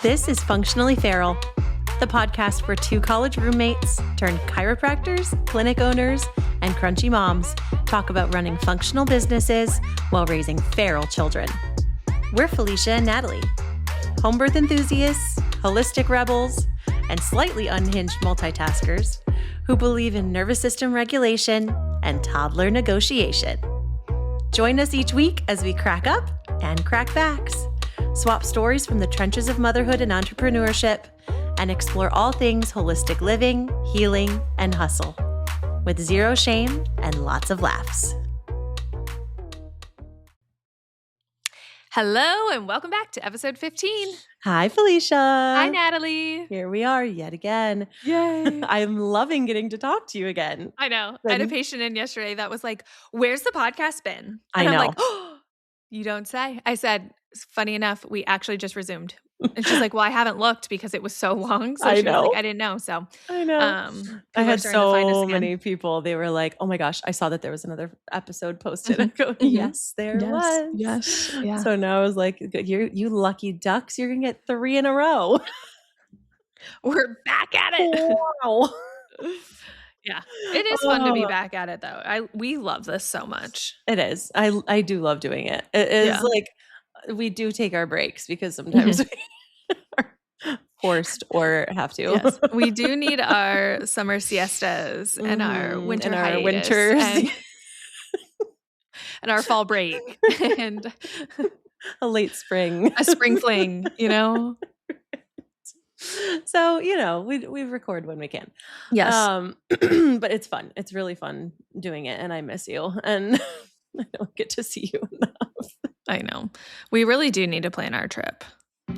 This is Functionally Feral, the podcast where two college roommates turned chiropractors, clinic owners, and crunchy moms talk about running functional businesses while raising feral children. We're Felicia and Natalie, home birth enthusiasts, holistic rebels, and slightly unhinged multitaskers who believe in nervous system regulation and toddler negotiation. Join us each week as we crack up and crack facts, swap stories from the trenches of motherhood and entrepreneurship, and explore all things holistic living, healing, and hustle, with zero shame and lots of laughs. Hello, and welcome back to episode 15. Hi, Felicia. Hi, Natalie. Here we are yet again. Yay. I'm loving getting to talk to you again. I know. I had a patient in yesterday that was like, where's the podcast been? I And know. I'm like, oh, you don't say. I said, funny enough, we actually just resumed. And she's like, well, I haven't looked because it was so long. So she was like, I didn't know. So I know. I had so many people. They were like, oh my gosh, I saw that there was another episode posted. I go, yes, there was. Yes. Yeah. So now I was like, you lucky ducks, you're going to get 3 in a row. We're back at it. Wow. Yeah. It is fun to be back at it though. We love this so much. It is. I do love doing it. It is like, we do take our breaks because sometimes we are forced or have to. Yes, we do need our summer siestas and our winter winters and our fall break and a late spring, a spring fling, you know. So, we record when we can. Yes. But it's fun. It's really fun doing it, and I miss you, and I don't get to see you enough. I know. We really do need to plan our trip.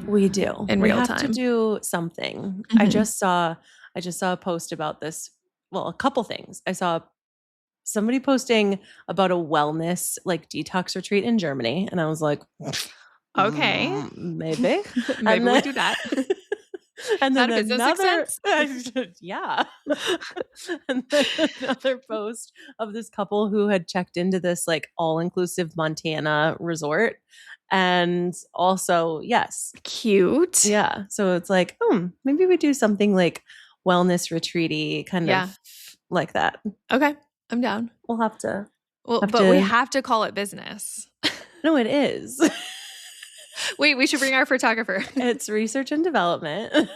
We do. In real time. We have to do something. Mm-hmm. I just saw a post about this. Well, a couple things. I saw somebody posting about a wellness detox retreat in Germany, and I was like, okay, maybe we do that. And then another, yeah. And then another post of this couple who had checked into this all-inclusive Montana resort. And also, yes. Cute. Yeah. So it's like, maybe we do something like wellness retreat-y kind of like that. Okay. I'm down. We'll have to. But we have to call it business. No, it is. Wait, we should bring our photographer. It's research and development.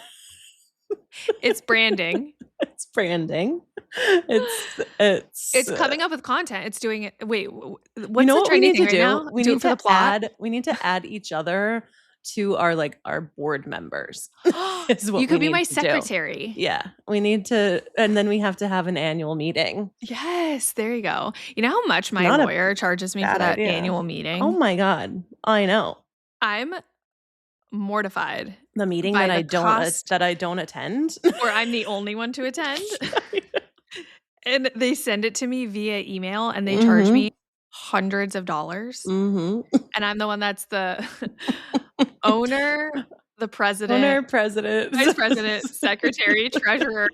It's branding. It's branding. It's coming up with content. It's doing it. Wait, what's the trendy thing right now? We need to we need to add each other to our board members. You could be my secretary. Yeah. We need to, and then we have to have an annual meeting. Yes, there you go. You know how much my lawyer charges me for that annual meeting? Oh my God. I know. I'm mortified. The meeting that I don't attend. Or I'm the only one to attend. And they send it to me via email and they charge me hundreds of dollars. And I'm the one that's the owner, the president, vice president, secretary, treasurer.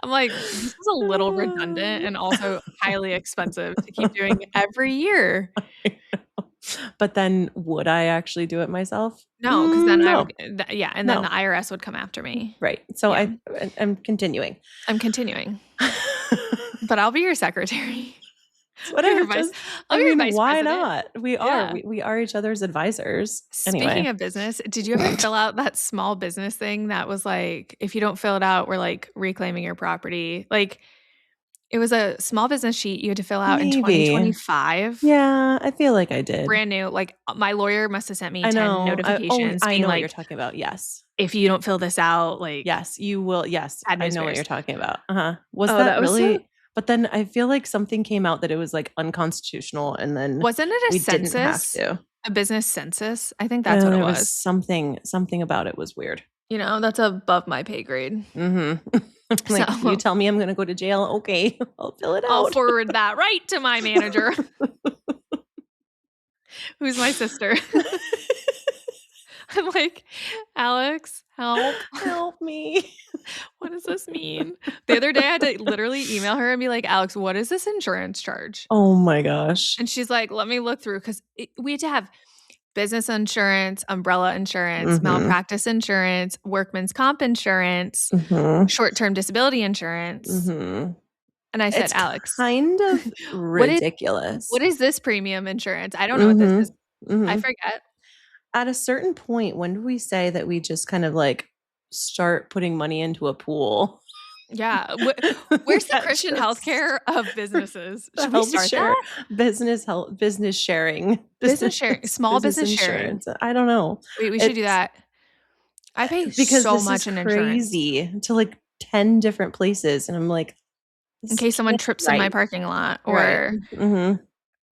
I'm like, this is a little redundant and also highly expensive to keep doing every year. But then would I actually do it myself? No, because then then the IRS would come after me. Right. So I'm continuing. I'm continuing. But I'll be your secretary. Whatever. I'll be your vice why president. Not? We are. We are each other's advisors. Speaking of business, did you ever fill out that small business thing that was like, if you don't fill it out, we're reclaiming your property? It was a small business sheet you had to fill out in 2025. Yeah, I feel like I did. Brand new. My lawyer must have sent me 10 notifications. I know what you're talking about. Yes. If you don't fill this out, yes, you will. Yes, I know what you're talking about. Was that really? But then I feel like something came out that it was unconstitutional, and then wasn't it a census? Didn't have to. A business census? I think that's what it was. Something about it was weird. That's above my pay grade. You tell me I'm going to go to jail. Okay, I'll fill it out. I'll forward that right to my manager, who's my sister. I'm like, Alex, help me. What does this mean? The other day I had to literally email her and be like, Alex, what is this insurance charge? Oh my gosh. And she's like, let me look through, because we had to have business insurance, umbrella insurance, malpractice insurance, workman's comp insurance, short-term disability insurance. And I said, It's Alex, kind of ridiculous. What is this premium insurance? I don't know what this is. I forget. At a certain point, when do we say that we just kind of like start putting money into a pool? Yeah. Where's the Christian healthcare of businesses? Should we start that? Business sharing. Business sharing. Small business insurance. sharing. I don't know. We should do that. I pay because so this much is in insurance. crazy to like 10 different places. And I'm like, in case someone trips in my parking lot or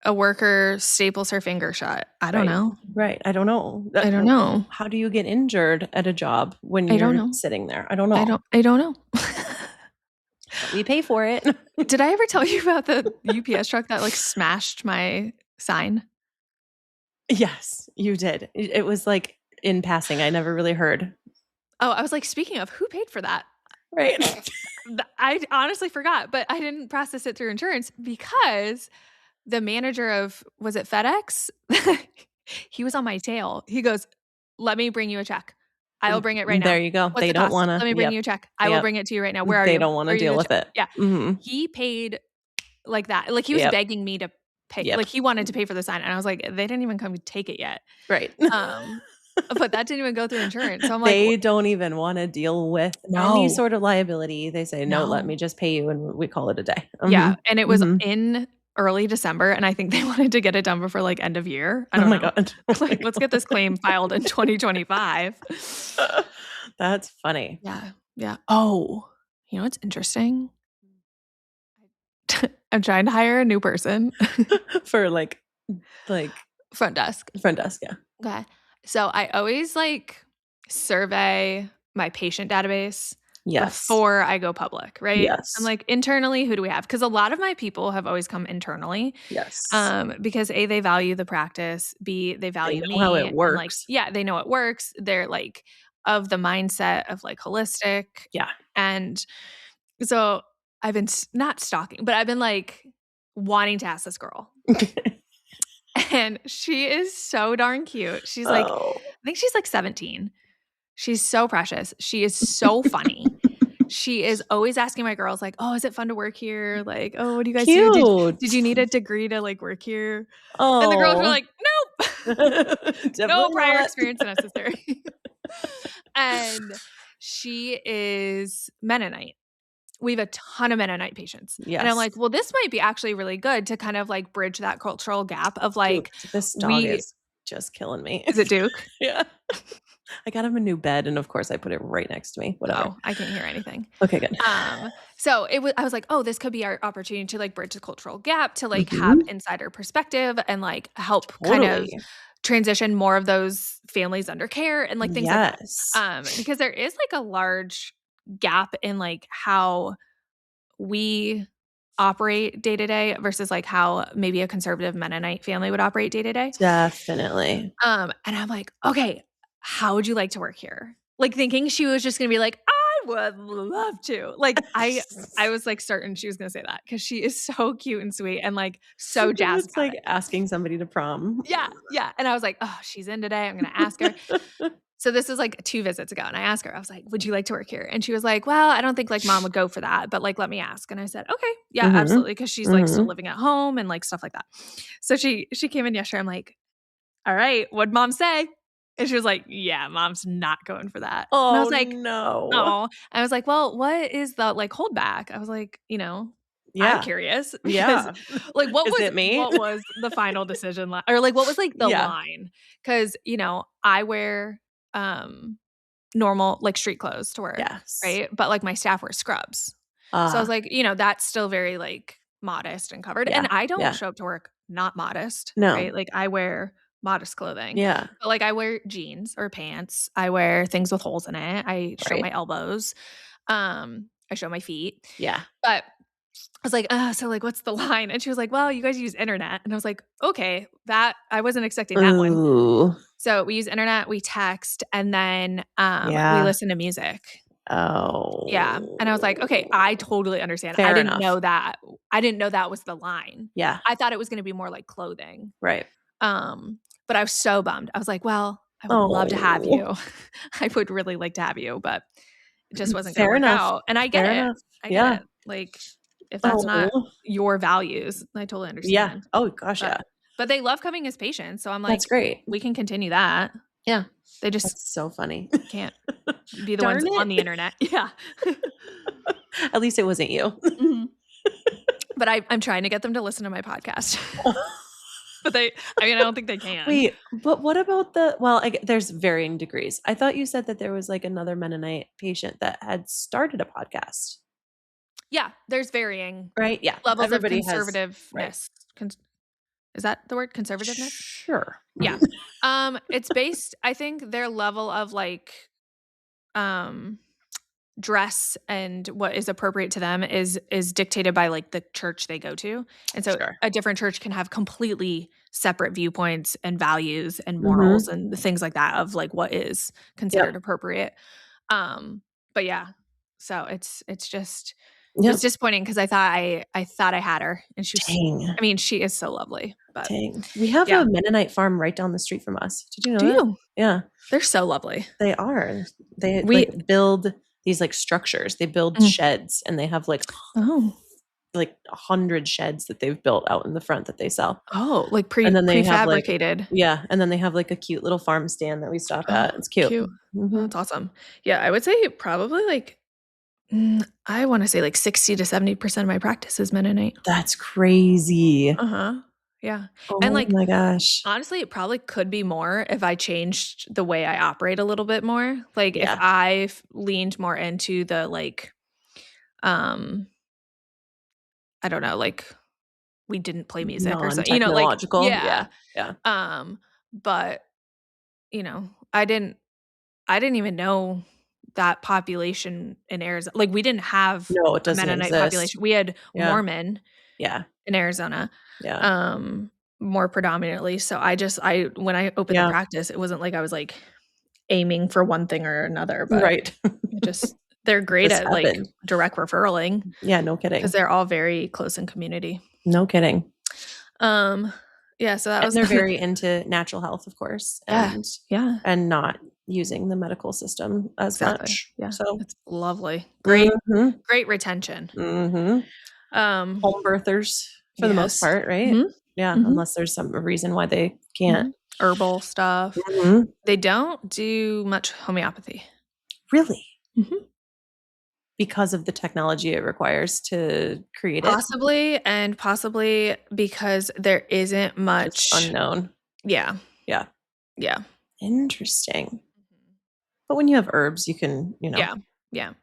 a worker staples her finger shut. I don't know. Right. I don't know. I don't know. How do you get injured at a job when you're sitting there? I don't know. I don't know. We pay for it. Did I ever tell you about the UPS truck that like smashed my sign? Yes, you did. It was like in passing. I never really heard. Oh, I was like, speaking of, who paid for that? Right. I honestly forgot, but I didn't process it through insurance because the manager of, was it FedEx? He was on my tail. He goes, let me bring you a check. I will bring it right now. There you go. What's they the don't cost? want to. Let me bring you a check. I will bring it to you right now. Where are you? They don't want to deal with it. Yeah. He paid like that. Like he was begging me to pay. Like he wanted to pay for the sign. And I was like, they didn't even come take it yet. Right. But that didn't even go through insurance. So I'm like, they don't even want to deal with any sort of liability. They say, no, let me just pay you. And we call it a day. Yeah. And it was in early December. And I think they wanted to get it done before like end of year. I don't know. God. Like, let's get this claim filed in 2025. That's funny. Yeah. Yeah. Oh, you know what's interesting? I'm trying to hire a new person for like front desk. Yeah. Okay. So I always like survey my patient database before I go public, right? Yes. I'm like, internally, who do we have? Because a lot of my people have always come internally. Yes. Because A, they value the practice. B, they value me. How it works. Like, yeah, they know it works. They're like of the mindset of like holistic. Yeah. And so I've been not stalking, but I've been like wanting to ask this girl. And she is so darn cute. She's like, I think she's like 17. She's so precious. She is so funny. She is always asking my girls like, oh, is it fun to work here? Like, oh, what do you guys do? Did you need a degree to like work here? Oh. And the girls were like, nope. No prior experience necessary. And she is Mennonite. We have a ton of Mennonite patients. Yes. And I'm like, well, this might be actually really good to kind of like bridge that cultural gap of like, Duke, this dog is just killing me. Is it Duke? Yeah. I got him a new bed and of course I put it right next to me. Whatever. Oh, I can't hear anything. Okay, good. So I was like, oh, this could be our opportunity to like bridge the cultural gap, to like have insider perspective and like help kind of transition more of those families under care and like things like that. Because there is like a large gap in like how we operate day to day versus like how maybe a conservative Mennonite family would operate day to day. Definitely. And I'm like, okay, how would you like to work here? Like thinking she was just going to be like, I would love to. Like I was like certain she was going to say that because she is so cute and sweet and like so jazzed. It's like asking somebody to prom. Yeah. Yeah. And I was like, oh, she's in today. I'm going to ask her. So this was like 2 visits ago. And I asked her, I was like, would you like to work here? And she was like, well, I don't think like mom would go for that, but like, let me ask. And I said, okay, yeah, absolutely. Cause she's like still living at home and like stuff like that. So she came in yesterday. I'm like, all right, what'd mom say? And she was like, yeah, mom's not going for that. Oh, and I was like, no. Oh, I was like, well, what is the like holdback? I was like, I'm curious. Because, like, what was the final decision or like, what was like the line? Cause I wear, normal like street clothes to work. Yes. Right. But like my staff wear scrubs. So I was like, that's still very like modest and covered. And I don't show up to work not modest. No. Right. Like I wear modest clothing. Yeah. But like I wear jeans or pants. I wear things with holes in it. I show my elbows. I show my feet. Yeah. But I was like, so like, what's the line? And she was like, well, you guys use internet. And I was like, okay, that I wasn't expecting that one. So we use internet, we text, and then we listen to music. Oh. Yeah. And I was like, okay, I totally understand. I didn't know that. I didn't know that was the line. Yeah. I thought it was going to be more like clothing. Right. But but I was so bummed. I was like, well, I would love to have you. I would really like to have you, but it just wasn't going to work out. And I get it. I get it. Like, if that's not your values, I totally understand. Oh gosh, But they love coming as patients. So I'm like, that's great. We can continue that. Yeah. They just That's so funny. Can't be the ones on the internet. Yeah. At least it wasn't you. Mm-hmm. But I'm trying to get them to listen to my podcast. But I don't think they can. Wait, but what about there's varying degrees. I thought you said that there was like another Mennonite patient that had started a podcast. Yeah, there's varying. Right? Yeah. Levels of conservativeness. Is that the word, conservativeness? Sure. Yeah. It's based, I think their level of like dress and what is appropriate to them is dictated by like the church they go to. And so a different church can have completely separate viewpoints and values and morals and things like that of like what is considered appropriate. But yeah, so it's just it's disappointing because I thought I had her, and she was, I mean, she is so lovely. But we have a Mennonite farm right down the street from us. Did you know that? Yeah, they're so lovely. They are. They like build these like structures. They build sheds, and they have like 100 sheds that they've built out in the front that they sell. Oh, like prefabricated. Yeah, and then they have like a cute little farm stand that we stop at. It's cute. That's awesome. Yeah, I would say probably like I want to say like 60 to 70% of my practice is Mennonite. That's crazy. Yeah. Oh, and like, my gosh. Honestly, it probably could be more if I changed the way I operate a little bit more. Like if I leaned more into the like, I don't know, like we didn't play music or something, like, yeah. But I didn't even know that population in Arizona. Like we didn't have a Mennonite population. We had Mormon in Arizona. More predominantly. So when I opened the practice, it wasn't like I was like aiming for one thing or another, but they're great at like direct referraling. Yeah, no kidding. Because they're all very close in community. No kidding. Yeah, so that was they're very into natural health, of course. And not using the medical system as much. Yeah. So it's lovely. Great retention. Home birthers for the most part, right? Yeah, unless there's some reason why they can't. Herbal stuff. They don't do much homeopathy. Really? Because of the technology it requires to create it? Possibly because there isn't much unknown. Yeah. Interesting. But when you have herbs, you can,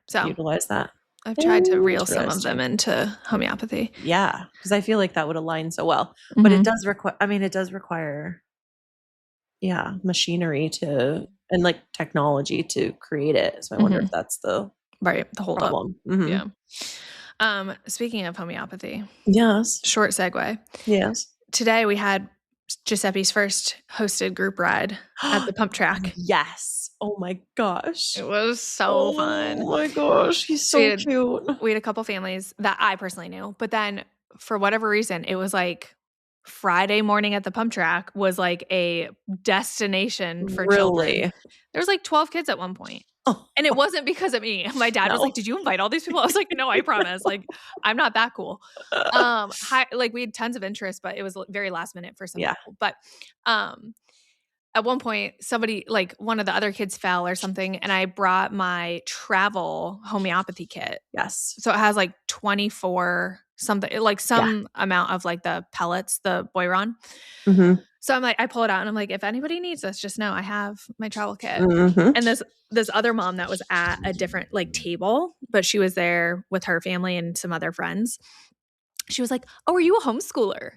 so utilize that. I've tried to reel some of them into homeopathy. Yeah, because I feel like that would align so well. But it does require, machinery and like technology to create it. So I wonder if that's the hold problem. Yeah. Speaking of homeopathy. Yes. Short segue. Yes. Today we had Giuseppe's first hosted group ride at the pump track. Yes. Oh my gosh. It was so fun. Oh my gosh. He's so cute. We had a couple families that I personally knew, but then for whatever reason, it was like Friday morning at the pump track was like a destination for children. There was like 12 kids at one point. And it wasn't because of me. My dad was like, "Did you invite all these people?" I was like, "No, I promise. Like, I'm not that cool." Like we had tons of interest, but it was very last minute for some people. But at one point, somebody, like one of the other kids fell or something, and I brought my travel homeopathy kit. Yes. So it has like 24 something, like some amount of like the pellets, the Boiron. So I'm like, I pull it out and I'm like, if anybody needs this, just know I have my travel kit. And this other mom that was at a different like table, but she was there with her family and some other friends. She was like, "Oh, are you a homeschooler?"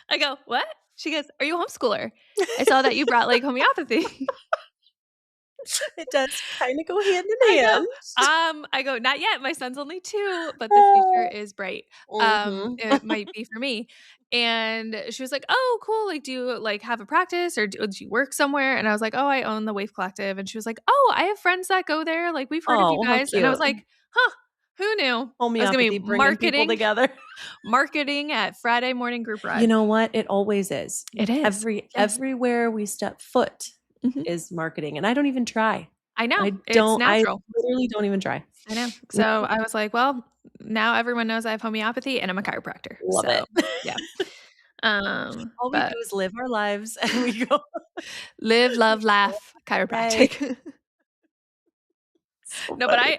I go, "What?" She goes, "Are you a homeschooler? I saw that you brought like homeopathy." It does kind of go hand in hand. I go, "Not yet. My son's only 2, but the future is bright. It might be for me." And she was like, "Oh, cool. Like, do you like have a practice or do you work somewhere?" And I was like, "Oh, I own the Wave Collective." And she was like, "Oh, I have friends that go there. Like, we've heard of you guys." And I was like, "Huh, who knew? Homeopathy bringing people together. Marketing at Friday morning group ride. You know what? It always is. It is. Everywhere we step foot is marketing. And I don't even try. I know. It's natural. I literally don't even try. I know. So I was like, well, now everyone knows I have homeopathy and I'm a chiropractor. Love it. Yeah. All we do is live our lives and we go live, love, laugh, chiropractic. So no, funny.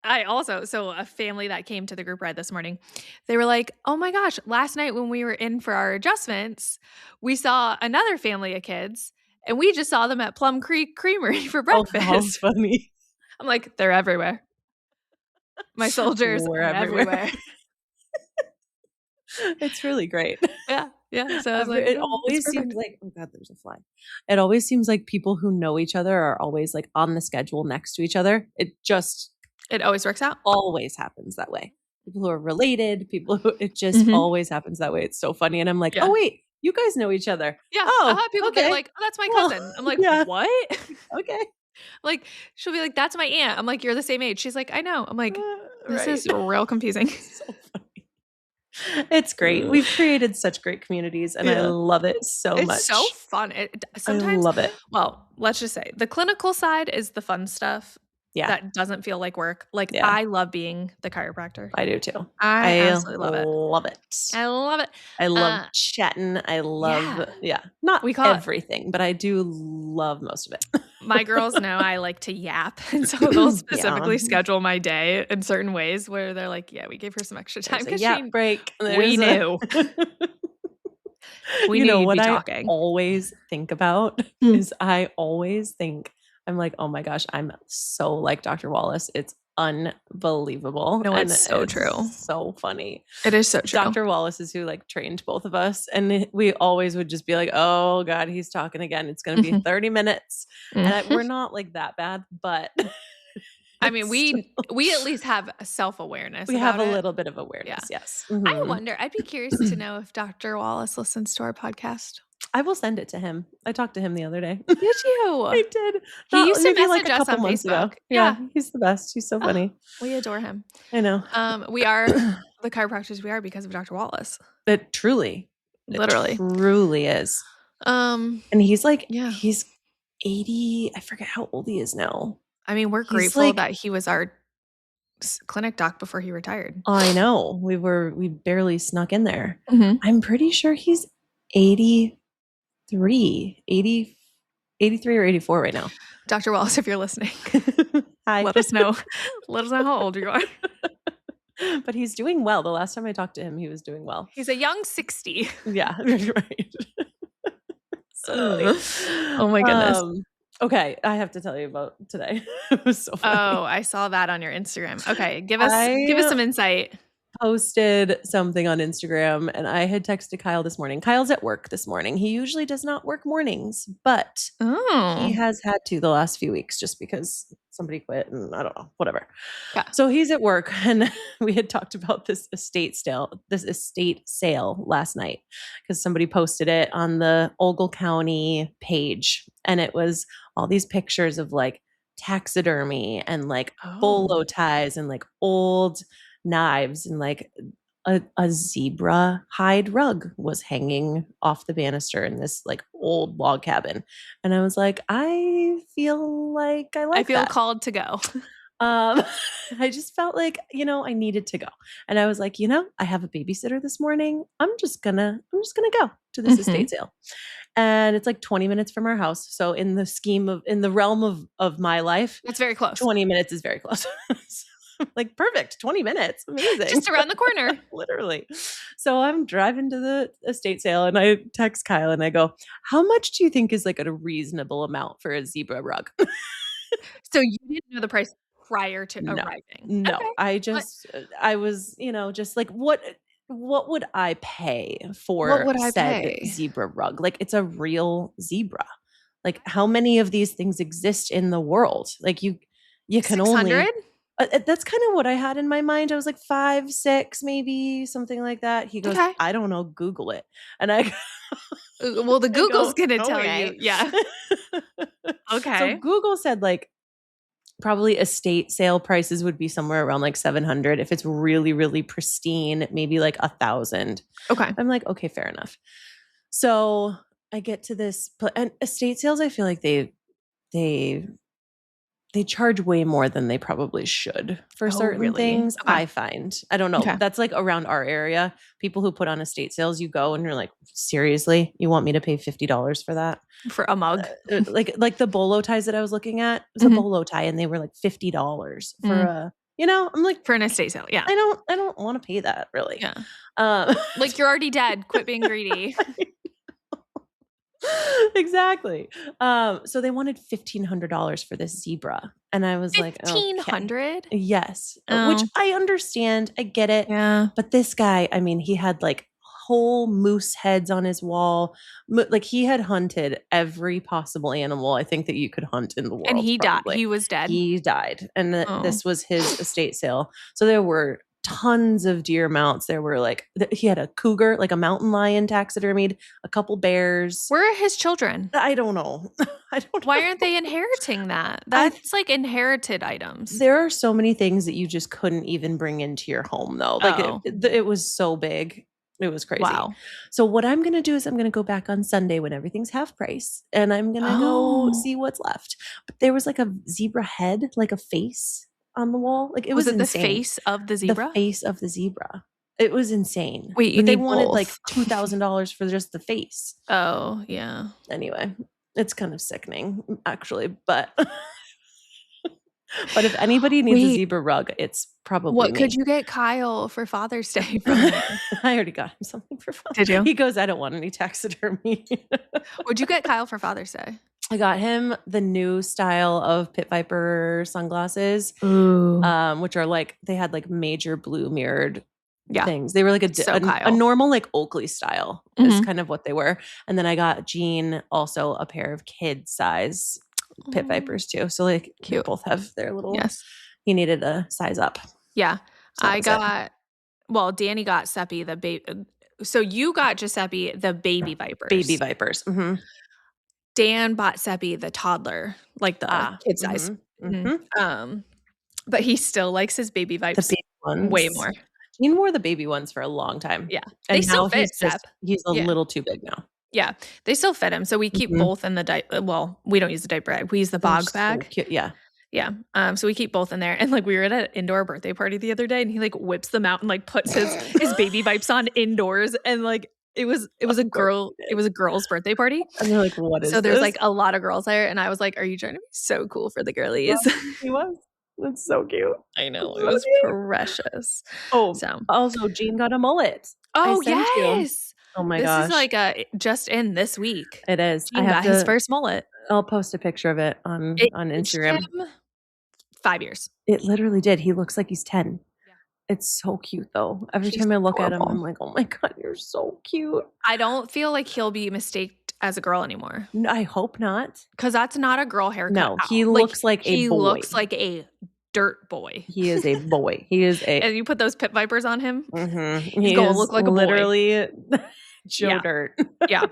but I also, so a family that came to the group ride this morning, they were like, oh my gosh, last night when we were in for our adjustments, we saw another family of kids and we just saw them at Plum Creek Creamery for breakfast. Oh, how funny. I'm like, they're everywhere. My soldiers are everywhere. It's really great. Yeah. Yeah. So I was like, it always seems like, oh God, there's a fly. It always seems like people who know each other are always like on the schedule next to each other. It always works out. Always happens that way. People who are related, it just always happens that way. It's so funny. And I'm like, oh wait, you guys know each other. Yeah. People okay. get like, oh, that's my cousin. I'm like, what? Okay. Like, she'll be like, that's my aunt. I'm like, you're the same age. She's like, I know. I'm like, this is real confusing. So funny. It's great. We've created such great communities and I love it so much. It's so fun. Sometimes I love it. Well, let's just say the clinical side is the fun stuff. Yeah. That doesn't feel like work. Like I love being the chiropractor. I do too. I absolutely love it. Love it. I love it. I love chatting. I love, not everything, but I do love most of it. My girls know I like to yap. And so they'll specifically schedule my day in certain ways where they're like, yeah, we gave her some extra time. There's a yap break. We knew. We knew what talking. I always think about is I'm like, oh my gosh, I'm so like Dr. Wallace. It's unbelievable. No, it's so true. So funny. It is so true. Dr. Wallace is who like trained both of us. And we always would just be like, oh God, he's talking again. It's going to be 30 minutes. And we're not like that bad, but I mean, we at least have a self-awareness. We have a little bit of awareness. Yeah. Yes. I wonder, I'd be curious to know if Dr. Wallace listens to our podcast. I will send it to him. I talked to him the other day. Did you? I did. He used to message us on Facebook. Yeah, he's the best. He's so funny. We adore him. I know. We are the chiropractors we are because of Dr. Wallace. It truly is. And he's like, he's 80. I forget how old he is now. I mean, we're grateful that he was our clinic doc before he retired. I know. We barely snuck in there. I'm pretty sure he's 83 or 84 right now. Dr. Wallace, if you're listening, hi. Let us know how old you are. But he's doing well. The last time I talked to him, he was doing well. He's a young 60. Yeah, right. So oh my goodness. Okay, I have to tell you about today. It was so funny. Oh, I saw that on your Instagram. Okay, give us some insight. Posted something on Instagram and I had texted Kyle this morning. Kyle's at work this morning. He usually does not work mornings, but he has had to the last few weeks just because somebody quit and I don't know, whatever. Yeah. So he's at work and we had talked about this estate sale last night because somebody posted it on the Ogle County page and it was all these pictures of like taxidermy and like bolo ties and like old knives and like a zebra hide rug was hanging off the banister in this like old log cabin. And I was like, I feel called to go. I just felt like, I needed to go. And I was like, I have a babysitter this morning. I'm just gonna go to this estate sale. And it's like 20 minutes from our house. So in the realm of my life, it's very close. 20 minutes is very close. Like perfect, 20 minutes. Amazing. Just around the corner. Literally. So I'm driving to the estate sale and I text Kyle and I go, how much do you think is like a reasonable amount for a zebra rug? So you didn't know the price prior to arriving? No, okay. I was, just like, what would I pay for said zebra rug? Like it's a real zebra. Like how many of these things exist in the world? Like you can 600? only... that's kind of what I had in my mind. I was like 5, 6, maybe something like that. He goes, okay. I don't know. Google it. And I well, the Google's going to tell you. Yeah. Okay. So Google said like probably estate sale prices would be somewhere around like 700. If it's really, really pristine, maybe like 1,000. Okay. I'm like, okay, fair enough. So I get to this, and estate sales, I feel like they charge way more than they probably should for certain things. Okay. I find, I don't know. Okay. That's like around our area. People who put on estate sales, you go and you're like, seriously, you want me to pay $50 for that? For a mug? Like the bolo ties that I was looking at, it was a bolo tie and they were like $50 for a, I'm like, for an estate sale. Yeah. I don't want to pay that really. Yeah. Like you're already dead. Quit being greedy. Exactly. So they wanted $1,500 for this zebra. And I was like, $1,500? Okay. Yes. Which I understand. I get it. Yeah. But this guy, I mean, he had like whole moose heads on his wall. Like he had hunted every possible animal I think that you could hunt in the world. And he probably. died. He was dead. He died. And this was his estate sale. So there were tons of deer mounts. There were like, he had a cougar, like a mountain lion taxidermied, a couple bears. Where are his children? I don't know. Why aren't they inheriting that? That's like inherited items. There are so many things that you just couldn't even bring into your home though. Like it was so big. It was crazy. Wow. So what I'm going to do is I'm going to go back on Sunday when everything's half price and I'm going to go see what's left. But there was like a zebra head, like a face on the wall. Like it was insane. The face of the zebra? The face of the zebra. It was insane. Wait, but they wanted like $2,000 for just the face. Oh, yeah. Anyway, it's kind of sickening actually, but but if anybody needs a zebra rug, it's probably What me. could you get Kyle for Father's Day from there? I already got him something for Father's Day. Did you? He goes, I don't want any taxidermy. What'd you get Kyle for Father's Day? I got him the new style of Pit Viper sunglasses, which are like, they had like major blue mirrored things. They were like a normal like Oakley style is kind of what they were. And then I got Jean also a pair of kid size Pit Vipers too. So like they both have their little, he needed a size up. Yeah. So Danny got Seppi, the baby. So you got Giuseppe, the baby Vipers. Baby Vipers. Mm-hmm. Dan bought Seppi, the toddler, like the kid size. But he still likes his baby Vipers way more. Jean wore the baby ones for a long time. Yeah. And they still fit he's a little too big now. Yeah. They still fit him. So we keep both in the diaper. Well, we don't use the diaper bag. We use the bog bag. So cute. Yeah. Yeah. So we keep both in there. And like we were at an indoor birthday party the other day and he like whips them out and like puts his baby Vipes on indoors. And like it was a girl's birthday party. And they're like, what is this? So there's like a lot of girls there. And I was like, are you trying to be so cool for the girlies? He was. That's so cute. I know. It was precious. Oh, so also Jean got a mullet. Oh, yes. Oh my gosh. This is like just in this week. It is. Jean got his first mullet. I'll post a picture of it on Instagram. 5 years. It literally did. He looks like he's 10. Yeah. It's so cute though. Every time I look at him, I'm like, oh my God, you're so cute. I don't feel like he'll be mistaked as a girl anymore. No, I hope not. Because that's not a girl haircut. No, he looks like a boy. He looks like a dirt boy. He is a boy. He is a. And you put those Pit Vipers on him, he's going to look like a boy. Literally Joe Dirt. Yeah.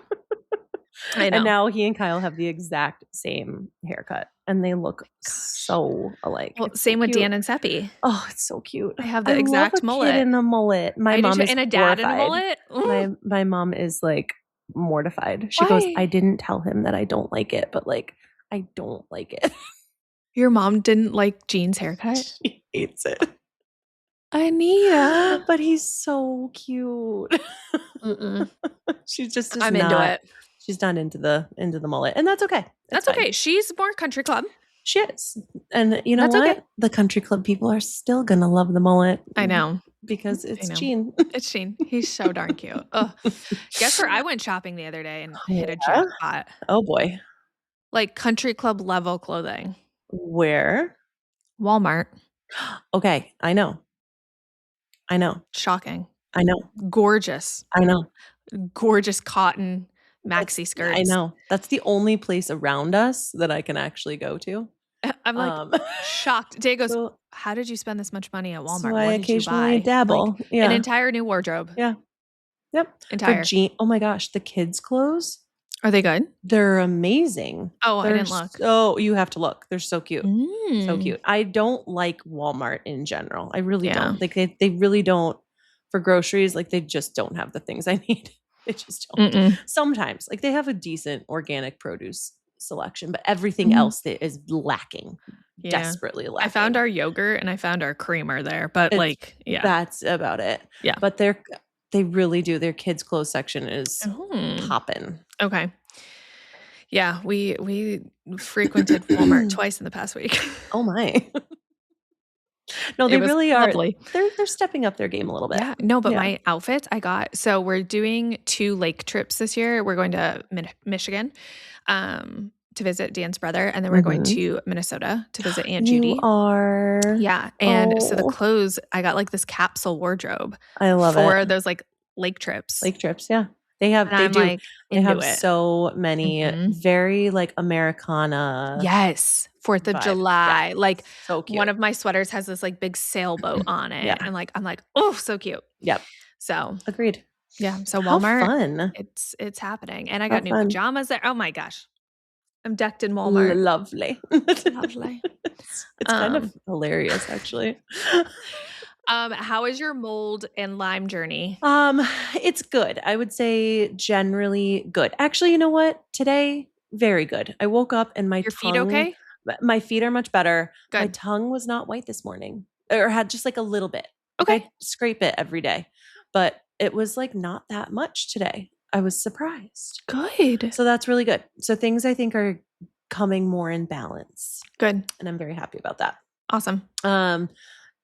I know. And now he and Kyle have the exact same haircut. And they look so alike. Well, same with Dan and Seppi. Oh, it's so cute. I have the exact mullet. Kid in a mullet. My mom is and a dad in a mullet. My mom is like mortified. She goes, I didn't tell him that I don't like it, but like I don't like it. Your mom didn't like Jean's haircut? She hates it. Anita. But he's so cute. She just is into it. She's not into the mullet. And that's okay. That's okay. She's more country club. She is. And you know what? Okay. The country club people are still going to love the mullet. I know. Because it's Jean. It's Jean. He's so darn cute. Oh. Guess where I went shopping the other day and hit a jackpot. Oh boy. Like country club level clothing. Where? Walmart. Okay. I know. Shocking. I know. Gorgeous. I know. Gorgeous cotton maxi skirts. I know. That's the only place around us that I can actually go to. I'm like shocked. Dave goes, how did you spend this much money at Walmart? So I occasionally dabble. Like, an entire new wardrobe. Yeah. Yep. Entire. For Jean, oh my gosh, the kids' clothes Are they good? They're amazing. Oh, I didn't look. You have to look. They're so cute. So cute. I don't like Walmart in general. I really don't. Like they really don't, for groceries, like they just don't have the things I need. They just don't. Mm-mm. Sometimes, like they have a decent organic produce selection, but everything else that is lacking. Desperately lacking. I found our yogurt and I found our creamer there, but that's about it. Yeah. But they really do. Their kids' clothes section is popping. Okay. Yeah, we frequented Walmart twice in the past week. Oh my. No, they really are. Lovely. They're stepping up their game a little bit. Yeah. No, but my outfits I got. So we're doing 2 lake trips this year. We're going to Michigan to visit Dan's brother, and then we're going to Minnesota to visit Aunt Judy. You are. Yeah. And so the clothes, I got like this capsule wardrobe. I love it. For those like lake trips. Lake trips, yeah. They have they have so many very like Americana. Yes. 4th of July. Yeah. Like so cute. One of my sweaters has this like big sailboat on it. And like I'm like, oh, so cute. Yep. So agreed. Yeah. So Walmart. How fun. It's happening. And I got new pajamas there. Oh my gosh. I'm decked in Walmart. Lovely. Lovely. It's kind of hilarious, actually. How is your mold and Lyme journey? It's good. I would say generally good. Actually, you know what? Today, very good. I woke up and my feet okay? My feet are much better. Good. My tongue was not white this morning, or had just like a little bit. Okay. I scrape it every day, but it was like not that much today. I was surprised. Good. So that's really good. So things I think are coming more in balance. Good. And I'm very happy about that. Awesome.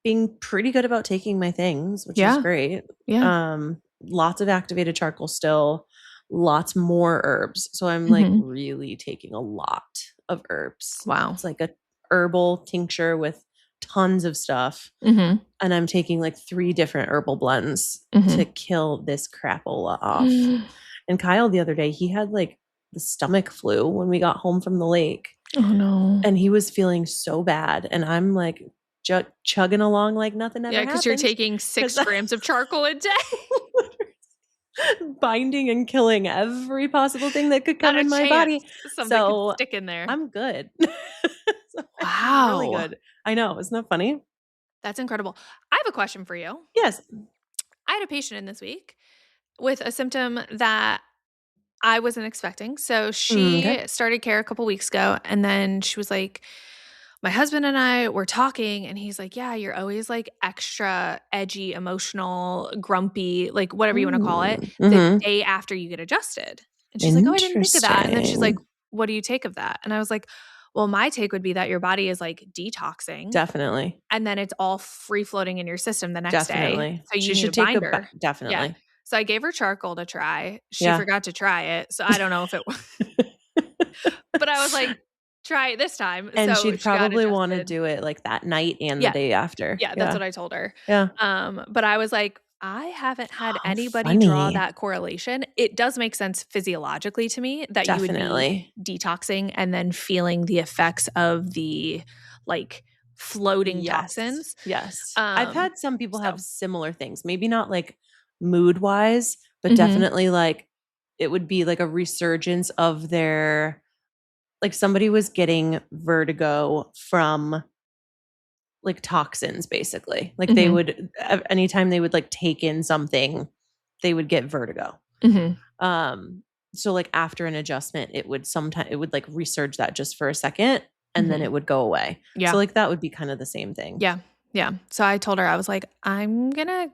Being pretty good about taking my things, which is great. Yeah. Lots of activated charcoal still, lots more herbs. So I'm like really taking a lot of herbs. Wow. It's like a herbal tincture with tons of stuff. And I'm taking like 3 different herbal blends to kill this crapola off. And Kyle the other day, he had like the stomach flu when we got home from the lake. Oh no. And he was feeling so bad. And I'm like chugging along like nothing ever happened. Yeah, because you're taking 6 grams of charcoal a day. Binding and killing every possible thing that could come in my body. Something could stick in there. I'm good. Wow. Really good. I know. Isn't that funny? That's incredible. I have a question for you. Yes. I had a patient in this week with a symptom that I wasn't expecting. So she started care a couple weeks ago, and then she was like, my husband and I were talking, and he's like, yeah, you're always like extra edgy, emotional, grumpy, like whatever you want to call it, the day after you get adjusted. And she's like, oh, I didn't think of that. And then she's like, what do you take of that? And I was like, well, my take would be that your body is like detoxing. Definitely. And then it's all free floating in your system the next day. So you should need a binder. Definitely. Yeah. So I gave her charcoal to try. She forgot to try it. So I don't know if it but I was like, try it this time. And so she'd probably want to do it like that night and the day after. Yeah, that's what I told her. Yeah. But I was like, I haven't had anybody draw that correlation. It does make sense physiologically to me that you would be detoxing and then feeling the effects of the like floating toxins. Yes. I've had some people have similar things. Maybe not like mood wise, but definitely like it would be like a resurgence of their, like somebody was getting vertigo from like toxins, basically. Like they would, anytime they would like take in something, they would get vertigo. So like after an adjustment, it would like resurge that just for a second and then it would go away. Yeah. So like that would be kind of the same thing. Yeah. Yeah. So I told her, I was like, I'm going to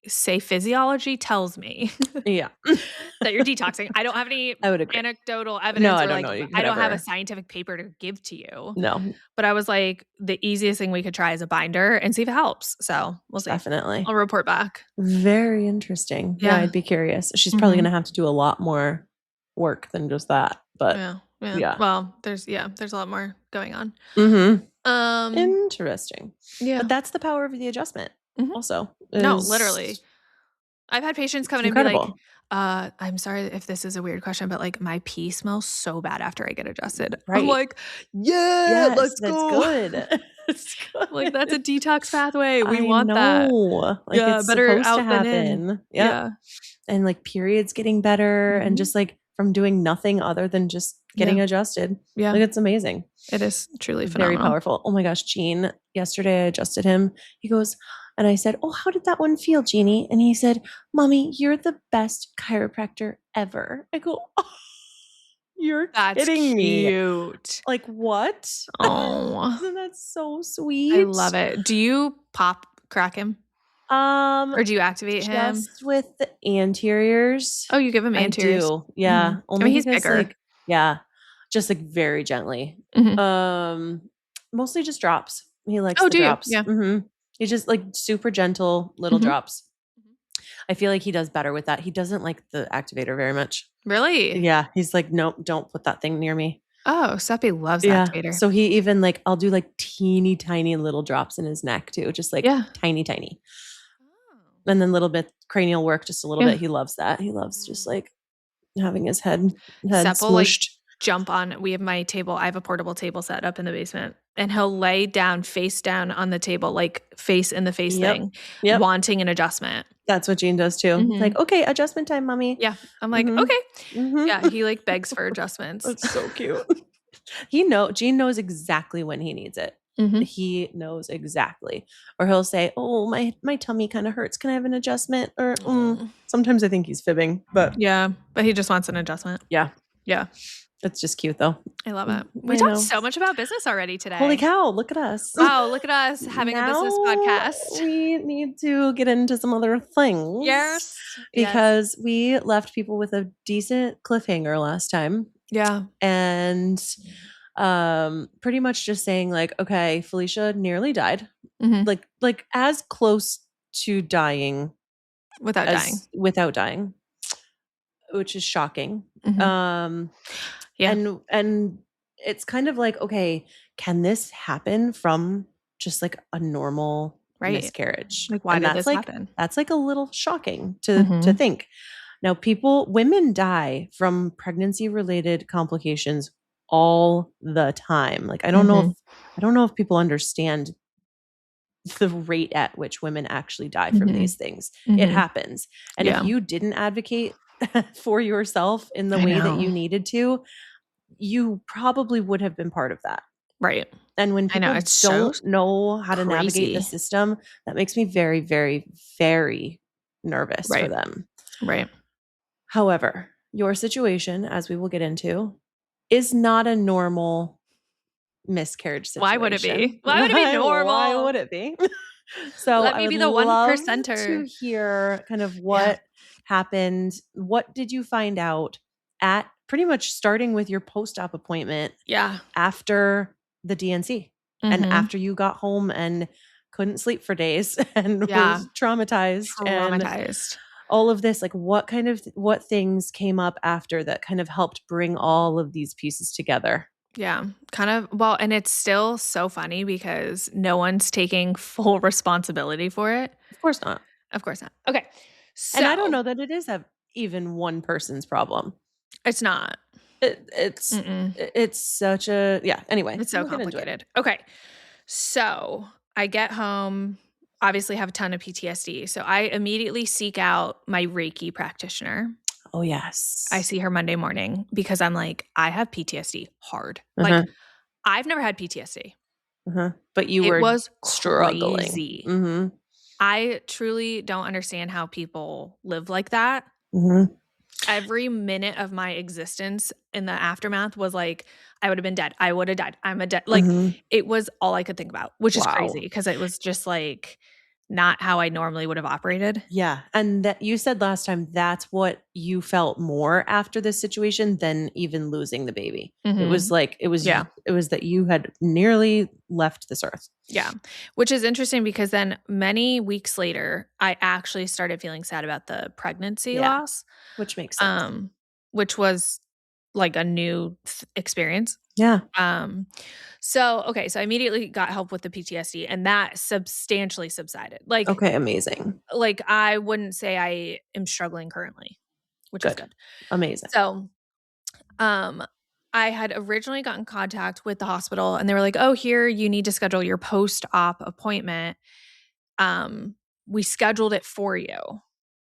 say physiology tells me that you're detoxing. I don't have any anecdotal evidence. No, I or don't like, know. I don't have a scientific paper to give to you. No. But I was like, the easiest thing we could try is a binder and see if it helps. So we'll see. Definitely. I'll report back. Very interesting. Yeah, I'd be curious. She's probably going to have to do a lot more work than just that. But yeah. Well, there's a lot more going on. Interesting. Yeah. But that's the power of the adjustment. Also. No, literally. I've had patients come in and be like, I'm sorry if this is a weird question, but like my pee smells so bad after I get adjusted. Right. I'm like, let's go. That's good. It's good. Like that's a detox pathway. We want that. Like, it's better supposed out to happen. than in. Yeah. And like periods getting better and just like from doing nothing other than just getting adjusted. Yeah. Like, it's amazing. It is truly phenomenal. Very powerful. Oh my gosh, Gene, yesterday I adjusted him. He goes, and I said, oh, how did that one feel, Jeannie? And he said, Mommy, you're the best chiropractor ever. I go, oh, you're kidding me. Cute. Like, what? Oh. Isn't that so sweet? I love it. Do you crack him? Or do you activate him? Just with the anteriors. Oh, you give him anteriors? I do. Yeah. Mm-hmm. Only he's because, bigger. like, yeah, just like very gently. Mm-hmm. Mostly just drops. He likes the drops. Yeah. Mm-hmm. He's just like super gentle little drops. I feel like he does better with that. He doesn't like the activator very much. Really? Yeah. He's like, nope, don't put that thing near me. Oh, Sepi loves activator. So he even like, I'll do like teeny tiny little drops in his neck too. Just like tiny. And then little bit cranial work, just a little bit. He loves that. He loves just like having his head Sepp will, smooshed. like, jump on. We have my table. I have a portable table set up in the basement, and he'll lay down, face down on the table, like face in the face thing, wanting an adjustment. That's what Gene does too. He's like, okay, adjustment time, Mommy. Yeah. I'm like, okay. Yeah. He like begs for adjustments. That's so cute. Gene knows exactly when he needs it. He knows exactly. Or he'll say, oh, my tummy kind of hurts. Can I have an adjustment? Or sometimes I think he's fibbing, but he just wants an adjustment. Yeah. It's just cute though. I love it. We talked so much about business already today. Holy cow, look at us. Wow, look at us having a business podcast. We need to get into some other things. Yes. Because we left people with a decent cliffhanger last time. Yeah. And pretty much just saying like, okay, Felicia nearly died. Like as close to dying without dying, which is shocking. And it's kind of like, okay, can this happen from just like a normal miscarriage? Like, why did this happen? That's like a little shocking to think. Now, women die from pregnancy related complications all the time. Like, I don't know if people understand the rate at which women actually die from these things. It happens. And if you didn't advocate for yourself in the way that you needed to, you probably would have been part of that. Right. And when people don't know how to navigate the system, that makes me very, very, very nervous for them. Right. However, your situation, as we will get into, is not a normal miscarriage situation. Why would it be? Why would it be normal? Why would it be? So let me be the 1%er to hear kind of what happened. What did you find out at pretty much starting with your post-op appointment? Yeah. After the DNC and after you got home and couldn't sleep for days and was traumatized. And all of this, like what things came up after that kind of helped bring all of these pieces together? Yeah, kind of. Well, and it's still so funny because no one's taking full responsibility for it. Of course not. Okay. So, and I don't know that it is even one person's problem. It's not. It's such a, anyway. It's so complicated. Okay. So I get home, obviously have a ton of PTSD. So I immediately seek out my Reiki practitioner. Oh, yes. I see her Monday morning because I'm like, I have PTSD hard. Like, I've never had PTSD. But it was struggling. Crazy. I truly don't understand how people live like that. Every minute of my existence in the aftermath was like, I would have been dead. I would have died. I'm a dead. Like, it was all I could think about, which is crazy because it was just like not how I normally would have operated. Yeah. And that you said last time, that's what you felt more after this situation than even losing the baby. It was like, it was that you had nearly left this earth. Yeah. Which is interesting because then many weeks later, I actually started feeling sad about the pregnancy loss. Which makes sense. Which was like a new experience. Yeah. So I immediately got help with the PTSD and that substantially subsided. Like, okay, amazing. Like, I wouldn't say I am struggling currently, which is good. Amazing. So, I had originally gotten in contact with the hospital and they were like, oh, here, you need to schedule your post-op appointment. We scheduled it for you.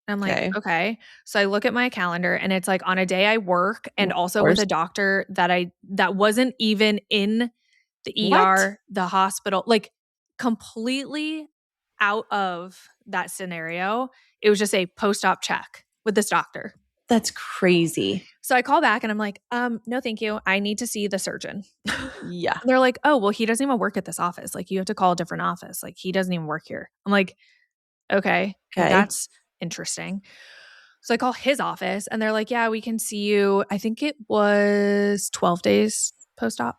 I'm like, okay. So I look at my calendar and it's like on a day I work and also with a doctor that wasn't even in the ER, the hospital, like completely out of that scenario. It was just a post-op check with this doctor. That's crazy. So I call back and I'm like, no, thank you. I need to see the surgeon. Yeah. They're like, oh, well, he doesn't even work at this office. Like you have to call a different office. Like he doesn't even work here. I'm like, okay, that's interesting. So I call his office and they're like, yeah, we can see you. I think it was 12 days post-op,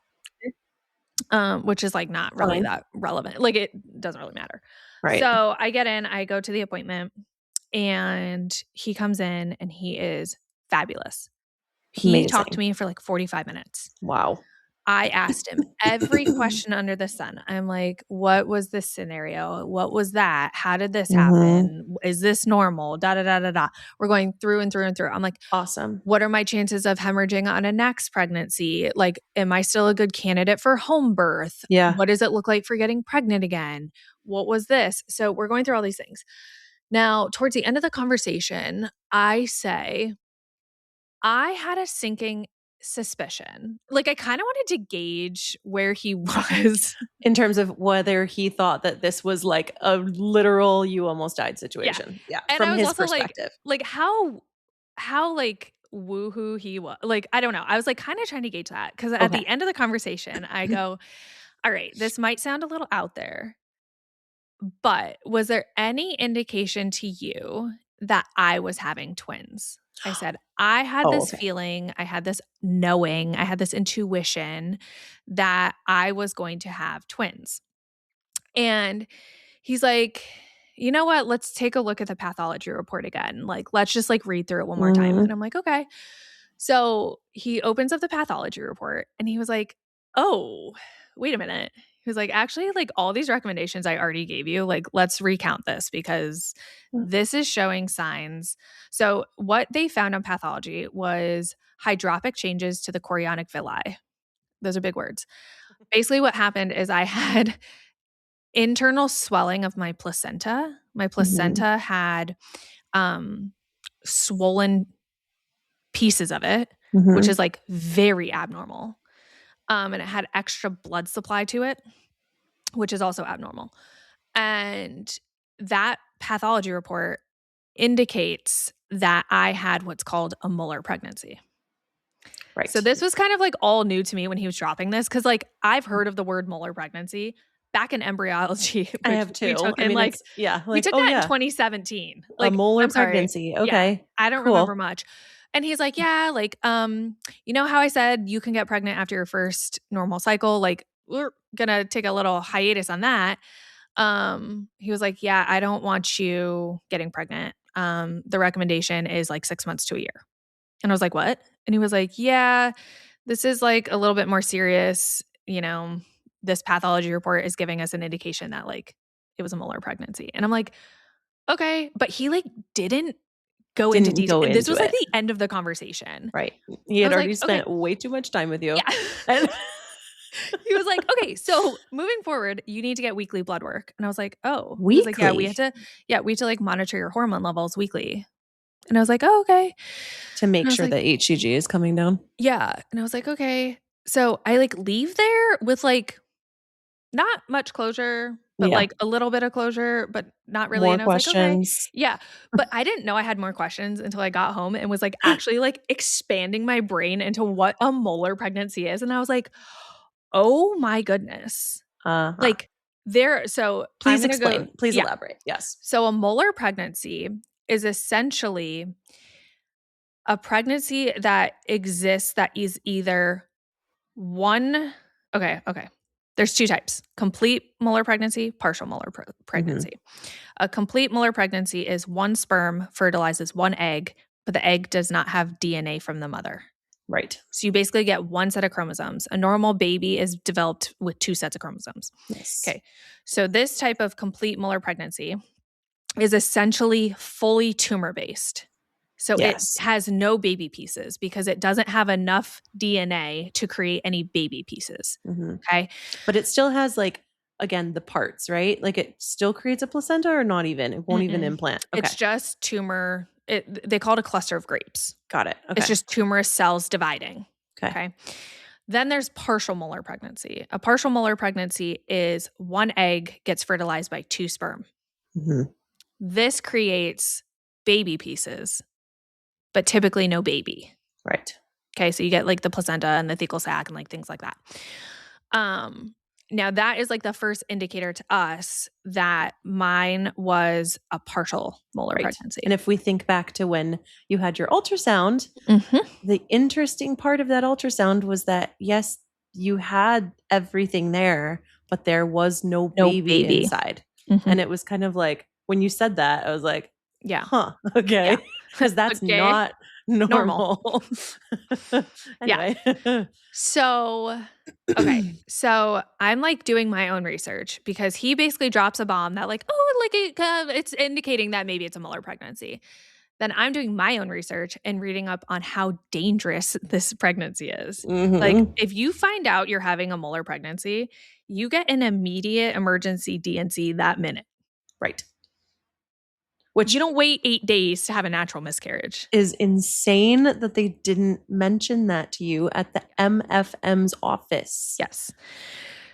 which is like not really that relevant. Like it doesn't really matter. Right. So I get in, I go to the appointment and he comes in and he is fabulous. He talked to me for like 45 minutes. Wow. I asked him every question under the sun. I'm like, what was this scenario? What was that? How did this happen? Is this normal? Da, da, da, da, da. We're going through and through and through. I'm like, awesome. What are my chances of hemorrhaging on a next pregnancy? Like, am I still a good candidate for home birth? Yeah. What does it look like for getting pregnant again? What was this? So we're going through all these things. Now, towards the end of the conversation, I say, I had a sinking suspicion. Like I kind of wanted to gauge where he was in terms of whether he thought that this was like a literal you almost died situation. Yeah. And from I was his also perspective. like how like woohoo he was. Like I don't know. I was like kind of trying to gauge that cuz at the end of the conversation I go, all right, this might sound a little out there, but was there any indication to you that I was having twins? I said, I had this feeling, I had this knowing, I had this intuition that I was going to have twins. And he's like, you know what? Let's take a look at the pathology report again. Like, let's just like read through it one more time. And I'm like, okay. So he opens up the pathology report and he was like, oh, wait a minute. He was like, actually, like all these recommendations I already gave you, like, let's recount this because this is showing signs. So what they found on pathology was hydropic changes to the chorionic villi. Those are big words. Basically what happened is I had internal swelling of my placenta. My placenta had swollen pieces of it, which is like very abnormal. And it had extra blood supply to it, which is also abnormal. And that pathology report indicates that I had what's called a molar pregnancy. Right. So this was kind of like all new to me when he was dropping this because like I've heard of the word molar pregnancy back in embryology. I have too. We took in we took that in 2017. Like a molar pregnancy. Okay. Yeah, I don't remember much. And he's like, yeah, like, you know how I said you can get pregnant after your first normal cycle? Like, we're gonna take a little hiatus on that. He was like, yeah, I don't want you getting pregnant. The recommendation is like 6 months to a year. And I was like, what? And he was like, yeah, this is like a little bit more serious. You know, this pathology report is giving us an indication that like it was a molar pregnancy. And I'm like, okay. But he like didn't go into detail. This was like the end of the conversation. Right. He had already spent way too much time with you. Yeah. And he was like, okay, so moving forward, you need to get weekly blood work. And I was like, oh. Weekly? He was like, yeah, we have to like monitor your hormone levels weekly. And I was like, oh, okay. To make sure that HCG is coming down. Yeah. And I was like, okay. So I like leave there with like not much closure, but like a little bit of closure, but not really. More and I was questions. like, okay. Yeah. But I didn't know I had more questions until I got home and was like actually like expanding my brain into what a molar pregnancy is. And I was like, oh my goodness. Like so please explain. Please elaborate. Yes. So a molar pregnancy is essentially a pregnancy that exists that is either one. Okay. There's two types: complete molar pregnancy, partial molar pregnancy. A complete molar pregnancy is one sperm fertilizes one egg, but the egg does not have DNA from the mother. Right. So you basically get one set of chromosomes. A normal baby is developed with two sets of chromosomes. Yes. Okay. So this type of complete molar pregnancy is essentially fully tumor-based. So it has no baby pieces because it doesn't have enough DNA to create any baby pieces. Okay. But it still has like again, the parts, right? Like it still creates a placenta or not even? It won't even implant. Okay. It's just tumor. They call it a cluster of grapes. Got it. Okay. It's just tumorous cells dividing. Okay. Then there's partial molar pregnancy. A partial molar pregnancy is one egg gets fertilized by 2 sperm. Mm-hmm. This creates baby pieces, but typically no baby. Right. Okay, so you get like the placenta and the thecal sac and like things like that. Now that is like the first indicator to us that mine was a partial molar pregnancy. And if we think back to when you had your ultrasound, the interesting part of that ultrasound was that, yes, you had everything there, but there was no baby inside. And it was kind of like, when you said that, I was like, yeah. Huh. Okay. Because that's not normal. Anyway. Yeah. So, okay. So I'm like doing my own research because he basically drops a bomb that like, oh, like it's indicating that maybe it's a molar pregnancy. Then I'm doing my own research and reading up on how dangerous this pregnancy is. Like if you find out you're having a molar pregnancy, you get an immediate emergency DNC that minute. Right. Which you don't wait 8 days to have a natural miscarriage. Is insane that they didn't mention that to you at the MFM's office. Yes.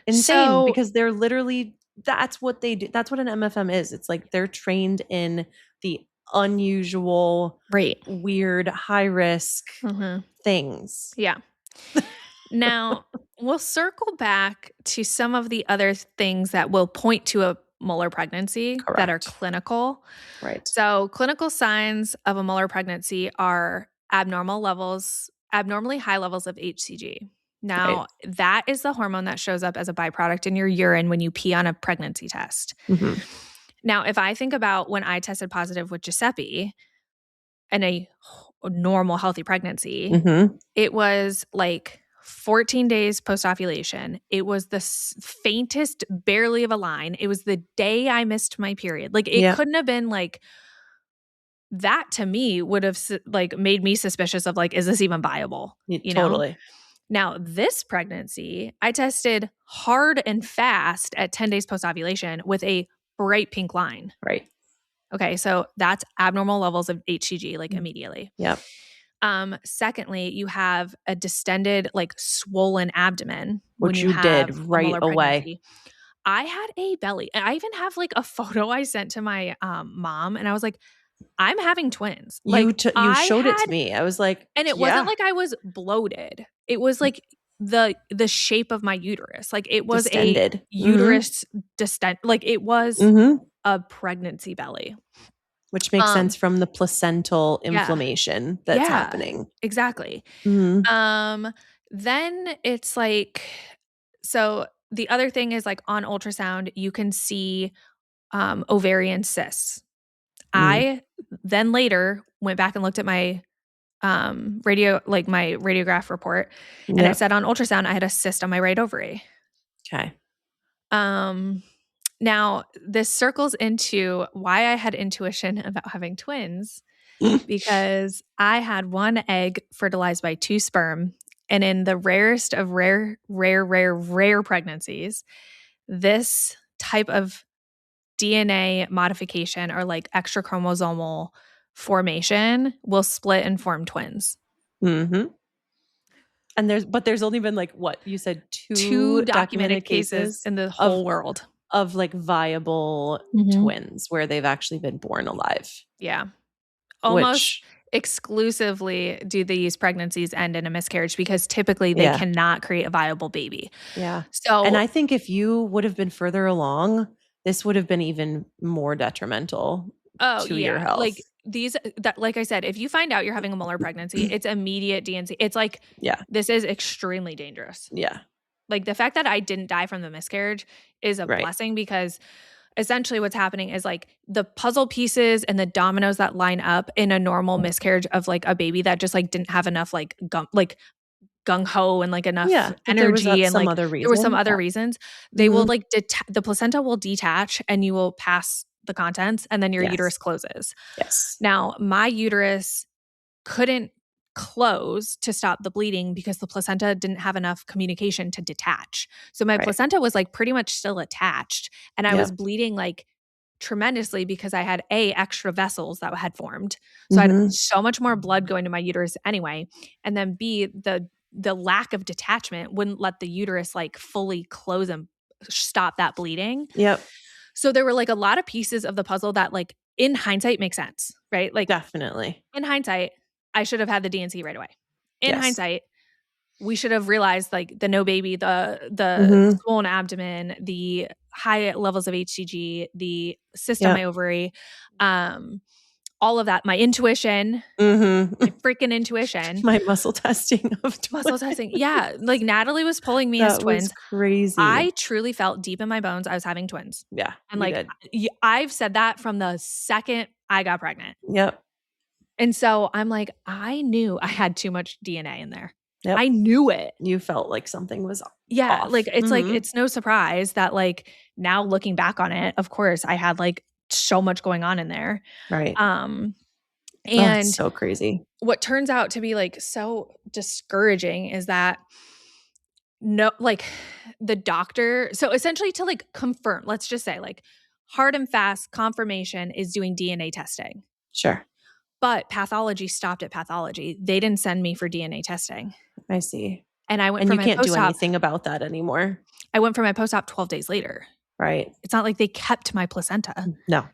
Insane, because they're literally, that's what they do. That's what an MFM is. It's like they're trained in the unusual, weird, high risk things. Yeah. Now, we'll circle back to some of the other things that will point to a molar pregnancy that are clinical. Right. So clinical signs of a molar pregnancy are abnormally high levels of HCG. Now, that is the hormone that shows up as a byproduct in your urine when you pee on a pregnancy test. Now, if I think about when I tested positive with Giuseppe and a normal healthy pregnancy, it was like 14 days post-ovulation. It was the faintest barely of a line. It was the day I missed my period. Like it couldn't have been like that. To me would have like made me suspicious of like, is this even viable? You know? Now this pregnancy, I tested hard and fast at 10 days post-ovulation with a bright pink line. Right. Okay. So that's abnormal levels of HCG like immediately. Yep. Secondly, you have a distended, like swollen abdomen. Which you did right away. I had a belly. And I even have like a photo I sent to my mom. And I was like, I'm having twins. Like, you showed it to me. I was like, and it wasn't like I was bloated. It was like the shape of my uterus. Like it was distended. A uterus distend. Like it was a pregnancy belly. Which makes sense from the placental inflammation that's happening. Exactly. Then it's like, so the other thing is like on ultrasound, you can see ovarian cysts. I then later went back and looked at my my radiograph report, and it said on ultrasound I had a cyst on my right ovary. Okay. Now, this circles into why I had intuition about having twins, because I had one egg fertilized by 2 sperm. And in the rarest of rare pregnancies, this type of DNA modification or like extra chromosomal formation will split and form twins. And there's only been like what you said, two documented cases in the whole world of like viable twins where they've actually been born alive. Yeah. Almost exclusively do these pregnancies end in a miscarriage because typically they cannot create a viable baby. Yeah. So, and I think if you would have been further along, this would have been even more detrimental to your health. Like like I said, if you find out you're having a molar pregnancy, it's immediate DNC. It's like, this is extremely dangerous. Yeah. Like the fact that I didn't die from the miscarriage is a blessing, because essentially what's happening is like the puzzle pieces and the dominoes that line up in a normal miscarriage of like a baby that just like didn't have enough like gung ho and like enough energy and like there were some other reasons. They will like the placenta will detach and you will pass the contents and then your uterus closes. Yes. Now my uterus couldn't close to stop the bleeding because the placenta didn't have enough communication to detach. So my placenta was like pretty much still attached, and I was bleeding like tremendously because I had extra vessels that had formed. So I had so much more blood going to my uterus anyway. And then B, the lack of detachment wouldn't let the uterus like fully close and stop that bleeding. Yep. So there were like a lot of pieces of the puzzle that like in hindsight make sense, right? Like definitely. In hindsight, I should have had the DNC right away. In hindsight, we should have realized like the no baby, the swollen abdomen, the high levels of HCG, the cyst on my ovary, all of that, my intuition, my freaking intuition. My muscle testing of twins. Muscle testing. Yeah. Like Natalie was pulling me as twins. That was crazy. I truly felt deep in my bones I was having twins. Yeah. And like, I've said that from the second I got pregnant. Yep. And so I'm like, I knew I had too much DNA in there. Yep. I knew it. You felt like something was off. Like it's like it's no surprise that like now looking back on it, of course, I had like so much going on in there. Right. And so crazy. What turns out to be like so discouraging is that like the doctor, so essentially to like confirm, let's just say like hard and fast confirmation is doing DNA testing. Sure. But pathology stopped at pathology. They didn't send me for DNA testing. I see. And I went and for you my can't post-op. do anything about that anymore. I went for my post-op 12 days later. Right. It's not like they kept my placenta. No.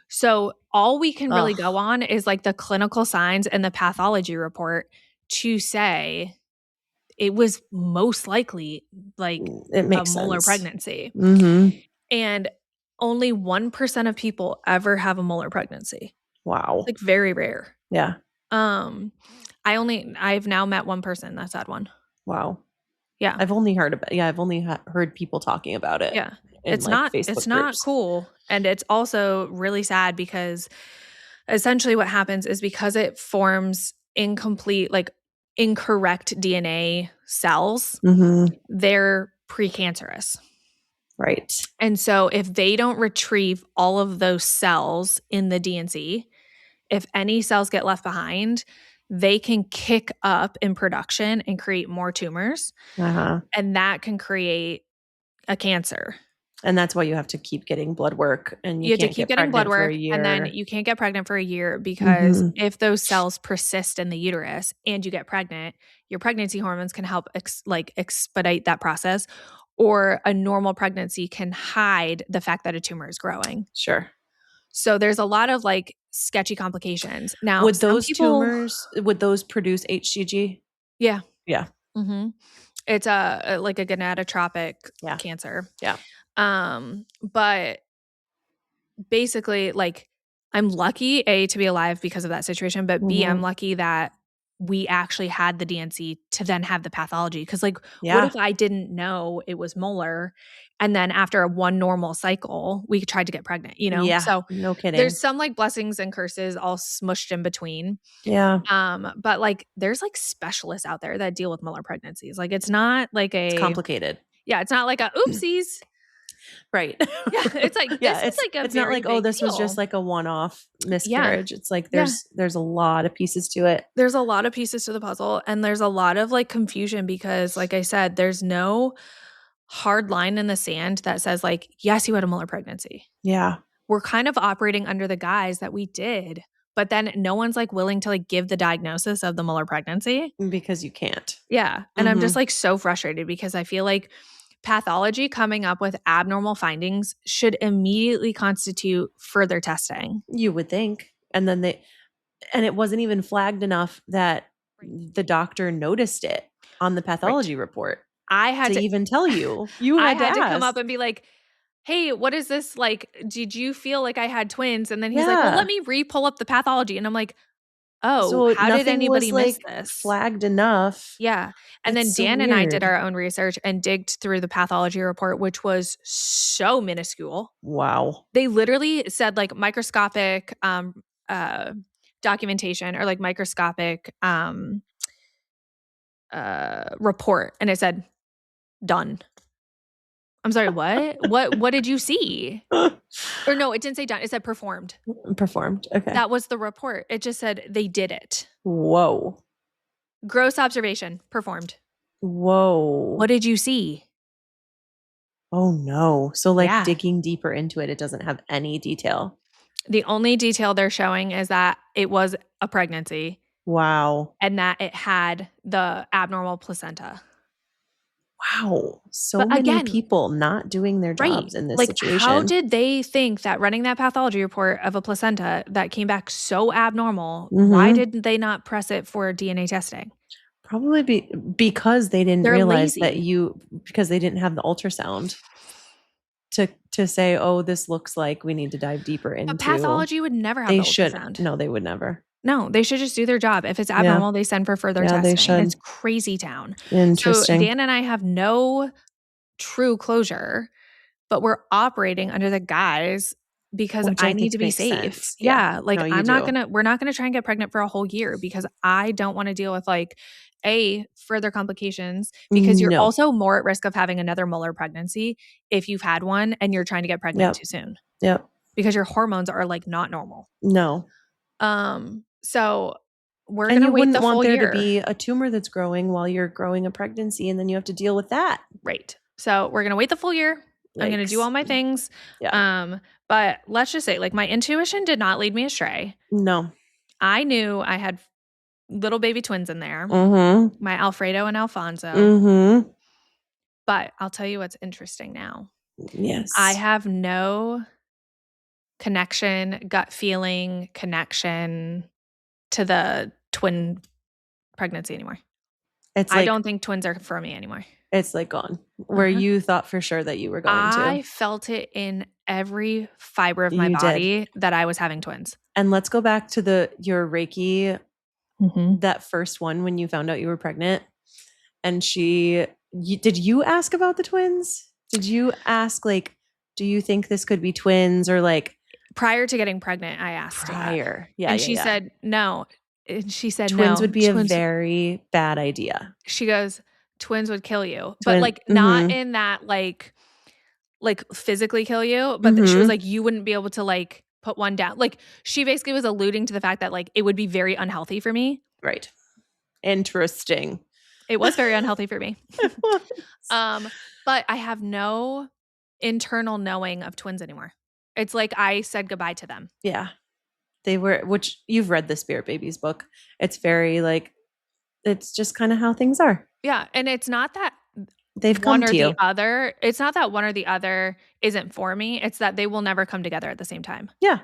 So all we can really go on is like the clinical signs and the pathology report to say it was most likely like it makes a molar sense. pregnancy. Mm-hmm. And only 1% of people ever have a molar pregnancy. Wow. It's like very rare. Yeah. I've now met one person that's had one. Wow. Yeah. I've only heard about I've only heard people talking about it. Yeah. It's like not not cool. And it's also really sad because essentially what happens is because it forms incomplete, like incorrect DNA cells, they're precancerous. Right. And so if they don't retrieve all of those cells in the DNC, if any cells get left behind, they can kick up in production and create more tumors. And that can create a cancer. And that's why you have to keep getting blood work, and you have can't to keep get getting blood work, and then you can't get pregnant for a year because if those cells persist in the uterus and you get pregnant, your pregnancy hormones can help expedite that process, or a normal pregnancy can hide the fact that a tumor is growing. Sure. So there's a lot of like sketchy complications. Now, would those tumors produce HCG? Yeah. Yeah. Mm-hmm. It's like a gonadotropic cancer. Yeah. But basically, like, I'm lucky, A, to be alive because of that situation, but B, I'm lucky that we actually had the DNC to then have the pathology. Because, like, what if I didn't know it was molar, and then after one normal cycle, we tried to get pregnant, you know? Yeah, so no kidding. There's some, like, blessings and curses all smushed in between. Yeah. But, like, there's, like, specialists out there that deal with molar pregnancies. Like, it's not like it's complicated. Yeah, it's not like a oopsies. Right. Yeah, it's like it's like a it's not like, oh, this was just like a one-off miscarriage. It's like there's a lot of pieces to it. There's a lot of pieces to the puzzle, and there's a lot of like confusion because, like I said, there's no hard line in the sand that says like, yes, you had a molar pregnancy. Yeah. We're kind of operating under the guise that we did, but then no one's like willing to like give the diagnosis of the molar pregnancy. Because you can't. Yeah. And I'm just like so frustrated because I feel like pathology coming up with abnormal findings should immediately constitute further testing. You would think. And then it wasn't even flagged enough that the doctor noticed it on the pathology report. I had to even tell you. I had to come up and be like, hey, what is this? Like, did you feel like I had twins? And then he's like, well, let me re-pull up the pathology. And I'm like, oh, so how did anybody miss this? Flagged enough. Yeah. And then Dan and I did our own research and digged through the pathology report, which was so minuscule. Wow. They literally said like microscopic documentation or like microscopic report. And it said, done. I'm sorry, what? What did you see? Or no, it didn't say done. It said performed. Performed. Okay. That was the report. It just said they did it. Whoa. Gross observation performed. Whoa. What did you see? Oh no. So like Yeah. digging deeper into it, it doesn't have any detail. The only detail they're showing is that it was a pregnancy. Wow. And that it had the abnormal placenta. Wow. So But many again, people not doing their jobs in this situation. How did they think that running that pathology report of a placenta that came back so abnormal, why did they not press it for DNA testing? Probably because they didn't realize lazy. because they didn't have the ultrasound to say, oh, this looks like we need to dive deeper into. But pathology would never have the ultrasound. No, they would never. No, they should just do their job. If it's abnormal, they send for further testing. They should. It's crazy town. Interesting. So Dan and I have no true closure, but we're operating under the guise because I need to be safe. Sense. Yeah. Like no, we're not going to try and get pregnant for a whole year because I don't want to deal with like further complications because you're also more at risk of having another molar pregnancy if you've had one and you're trying to get pregnant too soon. Yep. Because your hormones are like not normal. No. So we're going to wait the full year. And you wouldn't want there to be a tumor that's growing while you're growing a pregnancy and then you have to deal with that. Right. So we're going to wait the full year. Yikes. I'm going to do all my things. Yeah. But let's just say like my intuition did not lead me astray. No. I knew I had little baby twins in there. My Alfredo and Alfonso. But I'll tell you what's interesting now. Yes. I have no gut feeling connection to the twin pregnancy anymore. I don't think twins are for me anymore. It's like gone. Where you thought for sure that you were going to. I felt it in every fiber of my body that I was having twins. And let's go back to your Reiki, that first one when you found out you were pregnant. And did you ask about the twins? Did you ask like, do you think this could be twins or like? Prior to getting pregnant, I asked. Prior. Yeah. And she said no. And she said twins would be a very bad idea. She goes, twins would kill you. But like not in that like physically kill you. But she was like, you wouldn't be able to like put one down. Like she basically was alluding to the fact that like it would be very unhealthy for me. Right. Interesting. It was very unhealthy for me. But I have no internal knowing of twins anymore. It's like I said goodbye to them. Yeah. They were, which you've read the Spirit Babies book. It's very like, it's just kind of how things are. Yeah. And it's not that they've come one or to you. The other. It's not that one or the other isn't for me. It's that they will never come together at the same time. Yeah.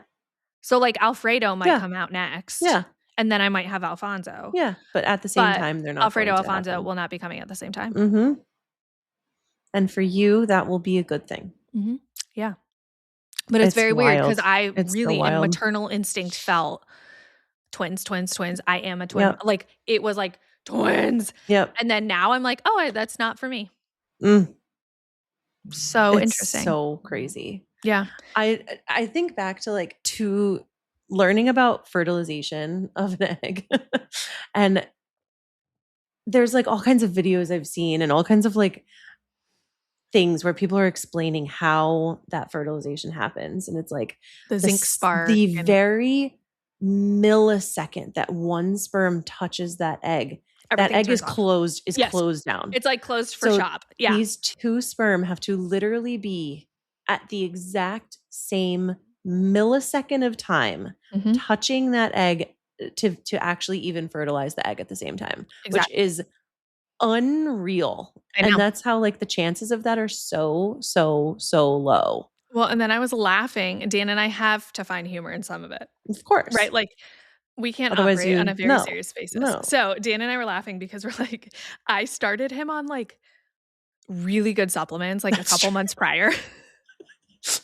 So like Alfredo might come out next. Yeah. And then I might have Alfonso. Yeah. But at the same time, they're not. Alfredo, Alfonso will not be coming at the same time. And for you, that will be a good thing. Yeah. But it's very weird because It's really in maternal instinct felt twins. I am a twin. Yep. Like it was like twins. Yep. And then now I'm like, that's not for me. So it's interesting. So crazy. Yeah. I think back to like learning about fertilization of an egg. And there's like all kinds of videos I've seen and all kinds of like things where people are explaining how that fertilization happens. And it's like the zinc spark. The very millisecond that one sperm touches that egg, that egg is closed down. It's like closed for shop. Yeah. These two sperm have to literally be at the exact same millisecond of time touching that egg to actually even fertilize the egg at the same time, which is unreal. And that's how like the chances of that are so low. Well, and then I was laughing. Dan and I have to find humor in some of it. Of course. Right? Like we can't operate on a very serious basis. No. So Dan and I were laughing because we're like, I started him on like really good supplements like a couple months prior.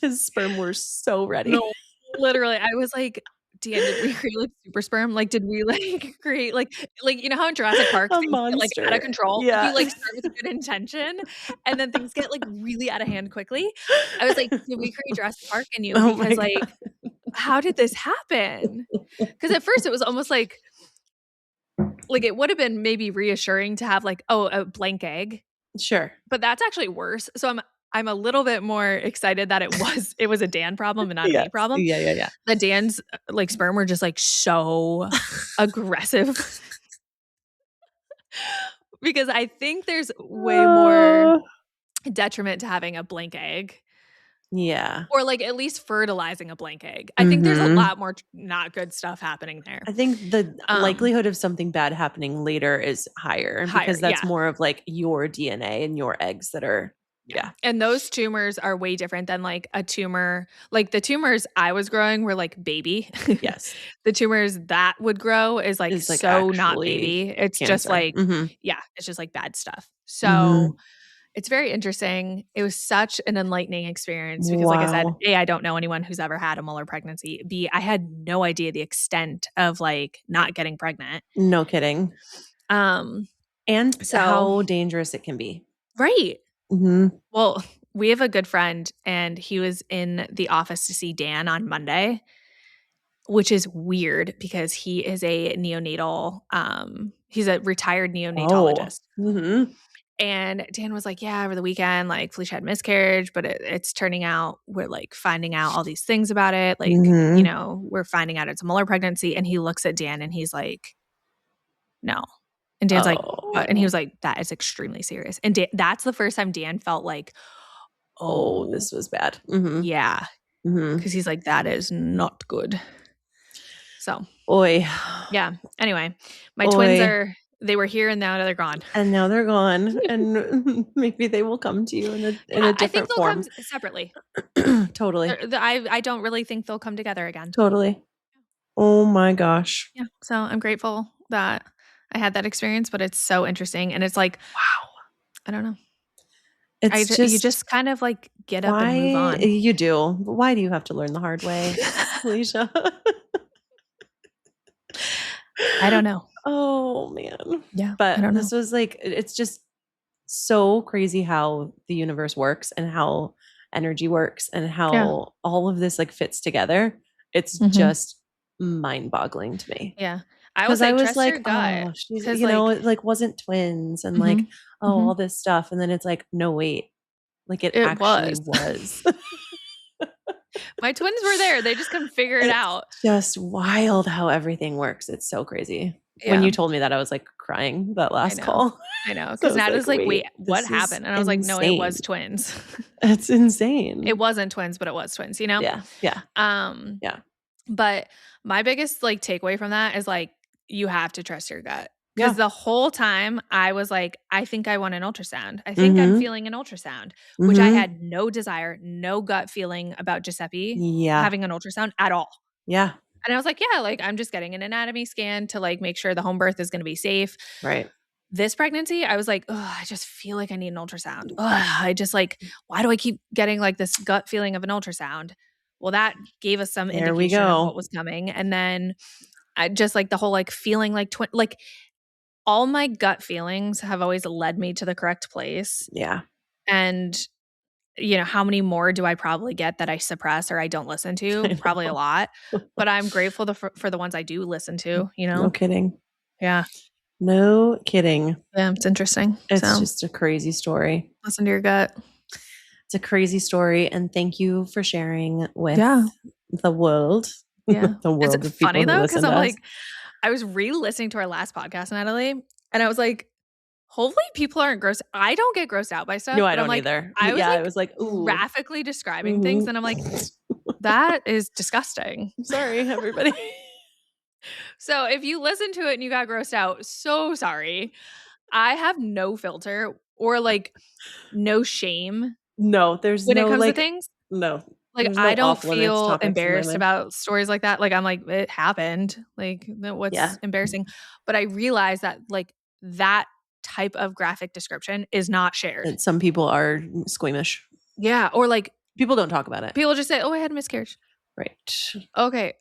His sperm were so ready. No, literally. I was like, Dan, did we create like super sperm? Like, did we like create like you know how in Jurassic Park things get like out of control? Yeah. You like start with a good intention and then things get like really out of hand quickly. I was like, did we create Jurassic Park in you? Because like, how did this happen? Because at first it was almost like it would have been maybe reassuring to have like, a blank egg. Sure. But that's actually worse. So I'm a little bit more excited that it was a Dan problem and not a me problem. Yeah. The Dan's like sperm were just like so aggressive. because I think there's way more detriment to having a blank egg. Yeah. Or like at least fertilizing a blank egg. I think there's a lot more not good stuff happening there. I think the likelihood of something bad happening later is higher because that's more of like your DNA and your eggs that are. Yeah. And those tumors are way different than like a tumor. Like the tumors I was growing were like baby. Yes. The tumors that would grow is like so not baby. It's cancer. Just like, it's just like bad stuff. So it's very interesting. It was such an enlightening experience because like I said, A, I don't know anyone who's ever had a molar pregnancy. B, I had no idea the extent of like not getting pregnant. No kidding. And so, how dangerous it can be. Right. Well, we have a good friend and he was in the office to see Dan on Monday, which is weird because he is a neonatal, he's a retired neonatologist. And Dan was like, yeah, over the weekend, like Felicia had miscarriage, but it's turning out we're like finding out all these things about it. Like, you know, we're finding out it's a molar pregnancy. And he looks at Dan and he's like, no. And Dan's like, what? And he was like, that is extremely serious. And Dan, that's the first time Dan felt like, oh, this was bad. Yeah. Because he's like, that is not good. So, yeah. Anyway, my twins they were here and now they're gone. And now they're gone. And maybe they will come to you in a different I think they'll form. come separately. Totally. I don't really think they'll come together again. Totally. Oh my gosh. Yeah. So I'm grateful that I had that experience, but it's so interesting. And it's like, wow, I don't know. You just kind of like get up and move on. You do. Why do you have to learn the hard way, Felicia? I don't know. Oh man. Yeah. But this was like, it's just so crazy how the universe works and how energy works and how all of this like fits together. It's just mind-boggling to me. Yeah. Because I was like, oh, she's, you know, it like wasn't twins and like, all this stuff. And then it's like, no, wait, like it actually was. My twins were there. They just couldn't figure it out. Just wild how everything works. It's so crazy. Yeah. When you told me that, I was like crying that last call. I know. Because Natalie's like, wait, what happened? And I was like, no, it was twins. It's insane. It wasn't twins, but it was twins, you know? Yeah. Yeah. Yeah. But my biggest like takeaway from that is like, you have to trust your gut. Because the whole time I was like, I think I want an ultrasound. I think I'm feeling an ultrasound, which I had no desire, no gut feeling about Giuseppe having an ultrasound at all. Yeah. And I was like, yeah, like I'm just getting an anatomy scan to like make sure the home birth is going to be safe. Right. This pregnancy, I was like, oh, I just feel like I need an ultrasound. I just like, why do I keep getting like this gut feeling of an ultrasound? Well, that gave us some indication of what was coming. And then I just like the whole like feeling like like all my gut feelings have always led me to the correct place. Yeah. And, you know, how many more do I probably get that I suppress or I don't listen to? Probably a lot. But I'm grateful for the ones I do listen to, you know? No kidding. Yeah. No kidding. Yeah, it's interesting. It's just a crazy story. Listen to your gut. It's a crazy story. And thank you for sharing with the world. Yeah. The world it's of people funny though, because I'm us. like, I was re-listening to our last podcast, Natalie, and I was like, hopefully people aren't gross. I don't get grossed out by stuff. No, I don't either. I was like ooh. Graphically describing things, and I'm like, that is disgusting. Sorry, everybody. So if you listen to it and you got grossed out, so sorry. I have no filter or like no shame. No, there's when no it comes like, to things. No. Like, I don't feel embarrassed about stories like that. Like, I'm like, it happened. Like, what's embarrassing? But I realize that, like, that type of graphic description is not shared. And some people are squeamish. Yeah. Or, like, people don't talk about it. People just say, oh, I had a miscarriage. Right. Okay.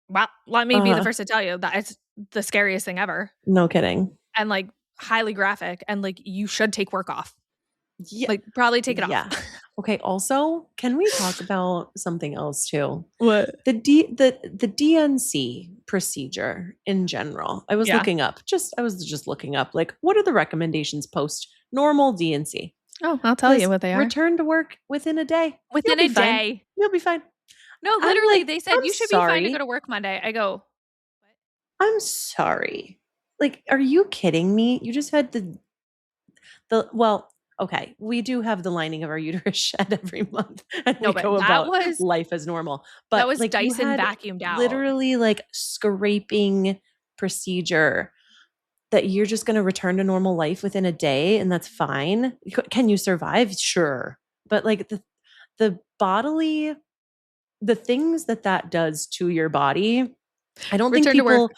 Well, let me be the first to tell you that it's the scariest thing ever. No kidding. And, like, highly graphic. And, like, you should take work off. Yeah. Like, probably take it off. Okay. Also, can we talk about something else too? What? The DNC procedure in general. I was looking up. I was just looking up. Like, what are the recommendations post normal DNC? Oh, I'll tell you what they are. Return to work within a day. Within a day. You'll be fine. No, literally, they said you should be fine to go to work Monday. I go, what? I'm sorry. like, are you kidding me? You just had well, okay, we do have the lining of our uterus shed every month, and No, we but go that about was life as normal. that But was like, you Dyson had vacuumed out. literally like scraping procedure that you're just going to return to normal life within a day, and that's fine. Can you survive? Sure. But like the bodily, the things that does to your body, I don't think Return to work.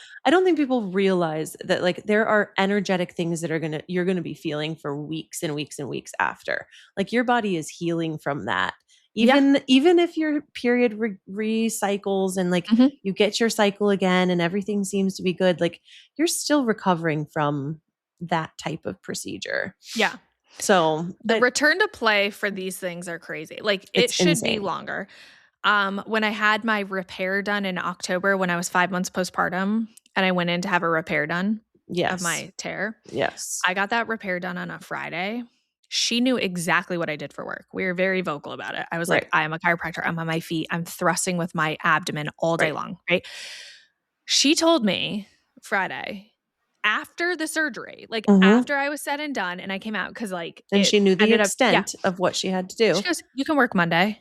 people realize that like there are energetic things that you're gonna be feeling for weeks and weeks and weeks after. Like your body is healing from that. Even if your period recycles and like Mhm. you get your cycle again and everything seems to be good, like you're still recovering from that type of procedure. Yeah. So The return to play for these things are crazy. Like it it's should be insane. longer. When I had my repair done in October when I was 5 months postpartum and I went in to have a repair done of my tear, Yes. I got that repair done on a Friday. She knew exactly what I did for work. We were very vocal about it. I was like, I am a chiropractor. I'm on my feet. I'm thrusting with my abdomen all day long, right? She told me Friday after the surgery, like after I was said and done and I came out, because like And it she knew the ended up, extent of what she had to do. she goes, "You can work Monday."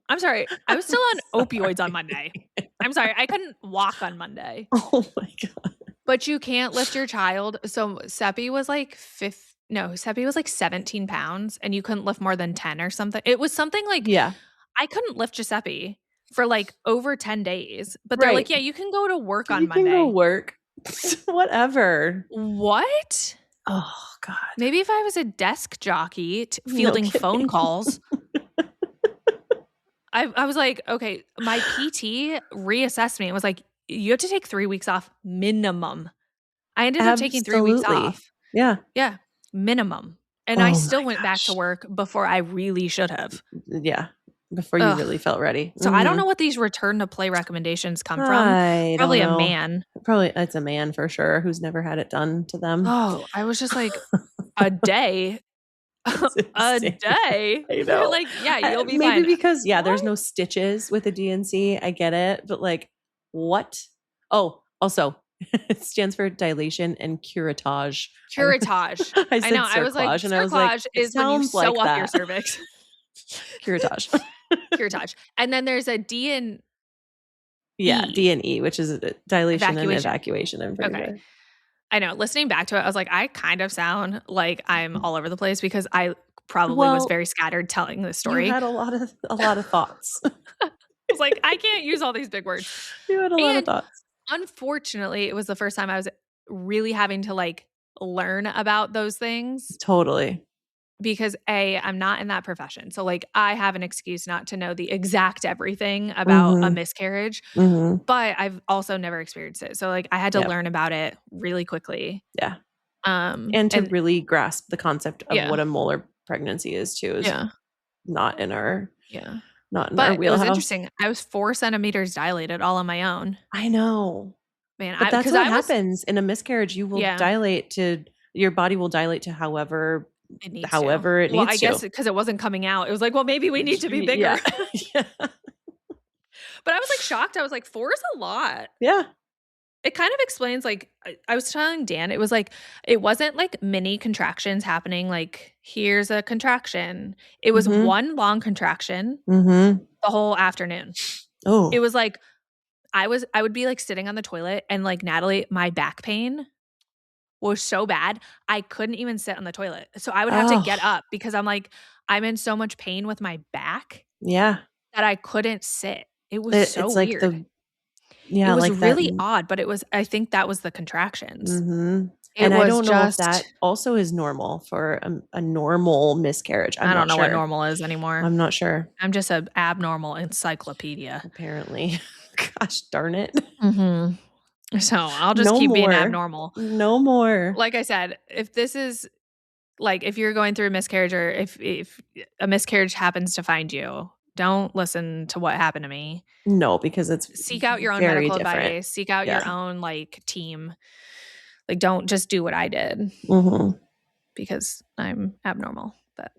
I'm sorry. I was still on opioids on Monday. I'm sorry. I couldn't walk on Monday. Oh my God. But you can't lift your child. So Seppi was like 17 pounds and you couldn't lift more than 10 or something. It was something like, I couldn't lift Giuseppe for like over 10 days. But they're like, yeah, you can go to work on Monday. You can go work. Whatever. What? Oh God. Maybe if I was a desk jockey fielding phone calls. I was like, okay, my PT reassessed me and was like, you have to take 3 weeks off minimum. I ended up taking 3 weeks off. Yeah. Yeah. Minimum. And I still went back to work before I really should have. Yeah. Before you really felt ready. So I don't know what these return to play recommendations come from. Probably a man. Probably it's a man for sure who's never had it done to them. Oh, I was just like, a day. A day. I know. Like, yeah, you'll be maybe fine. because there's no stitches with a DNC. I get it, but like, what? Oh, also, it stands for dilation and curettage. Curettage. I know. I was like, cerclage is when you sew up your cervix. Curettage. Curettage. And then there's a D and D&E, which is dilation and evacuation. I'm pretty sure. I know. Listening back to it, I was like, I kind of sound like I'm all over the place because I probably was very scattered telling this story. You had a lot of thoughts. I was like, I can't use all these big words. You had a lot of thoughts. Unfortunately, it was the first time I was really having to like learn about those things. Totally. Because I'm not in that profession. So like I have an excuse not to know the exact everything about a miscarriage, but I've also never experienced it. So like I had to learn about it really quickly. Yeah. And to really grasp the concept of what a molar pregnancy is too. Is not in our not in our wheelhouse. It was interesting. I was 4 centimeters dilated all on my own. I know. Man, but that's what happens in a miscarriage. You will your body will dilate to however it needs to. Well, I guess because it wasn't coming out. It was like, well, maybe we need to be bigger. Yeah. But I was like shocked. I was like, 4 is a lot. Yeah. It kind of explains, like, I was telling Dan, it was like, it wasn't like mini contractions happening. Like, here's a contraction. It was one long contraction the whole afternoon. Oh, it was like, I would be like sitting on the toilet and like, Natalie, my back pain was so bad, I couldn't even sit on the toilet. So I would have to get up because I'm like, I'm in so much pain with my back. Yeah. That I couldn't sit. It was so it's weird. Like it was really odd, but I think that was the contractions. And I don't know if that also is normal for a normal miscarriage. I don't know what normal is anymore. I'm not sure. I'm just an abnormal encyclopedia. Apparently. Gosh darn it. So I'll just keep being abnormal. No more. Like I said, if this is like, if you're going through a miscarriage or if a miscarriage happens to find you, don't listen to what happened to me. No, because it's seek out your own medical advice. Seek out your own like team. Like, don't just do what I did because I'm abnormal. But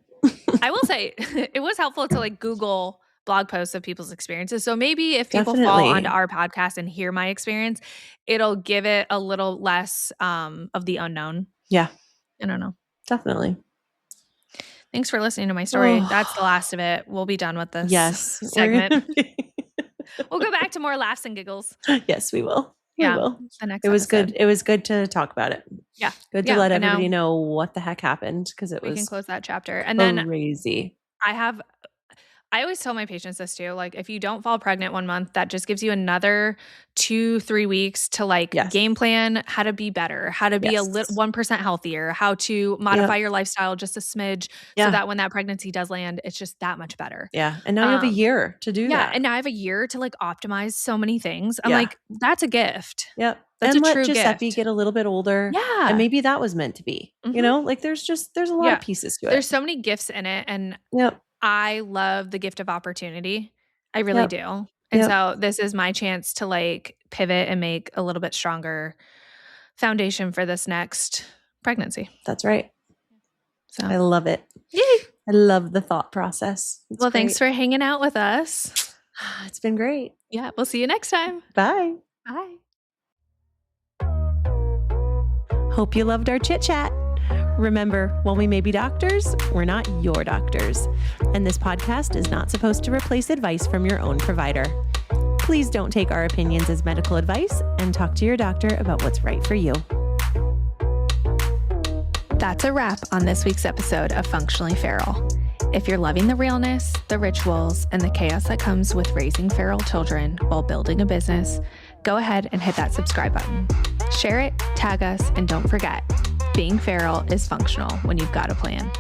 I will say it was helpful to like Google blog posts of people's experiences. So maybe if people fall onto our podcast and hear my experience, it'll give it a little less of the unknown. Yeah. I don't know. Definitely. Thanks for listening to my story. That's the last of it. We'll be done with this segment. We'll go back to more laughs and giggles. Yes, we will. Yeah. We will. The next It was episode. good. It was good to talk about it. Yeah. Good to let everybody know what the heck happened, because it was we can close that chapter. And then crazy. I always tell my patients this too. Like, if you don't fall pregnant 1 month, that just gives you another 2-3 weeks to like game plan how to be better, how to be a 1% healthier, how to modify your lifestyle just a smidge so that when that pregnancy does land, it's just that much better. Yeah. And now you have a year to do that. Yeah. And now I have a year to like optimize so many things. I'm like, that's a gift. Yep. That's and a let true Giuseppe gift. get a little bit older. Yeah. And maybe that was meant to be. You know, like there's a lot of pieces to it. There's so many gifts in it. And I love the gift of opportunity. I really do. And so this is my chance to like pivot and make a little bit stronger foundation for this next pregnancy. That's right. So I love it. Yay. I love the thought process. Well, thanks for hanging out with us. It's been great. Yeah. We'll see you next time. Bye. Bye. Hope you loved our chit chat. Remember, while we may be doctors, we're not your doctors. And this podcast is not supposed to replace advice from your own provider. Please don't take our opinions as medical advice and talk to your doctor about what's right for you. That's a wrap on this week's episode of Functionally Feral. If you're loving the realness, the rituals, and the chaos that comes with raising feral children while building a business, go ahead and hit that subscribe button. Share it, tag us, and don't forget, being feral is functional when you've got a plan.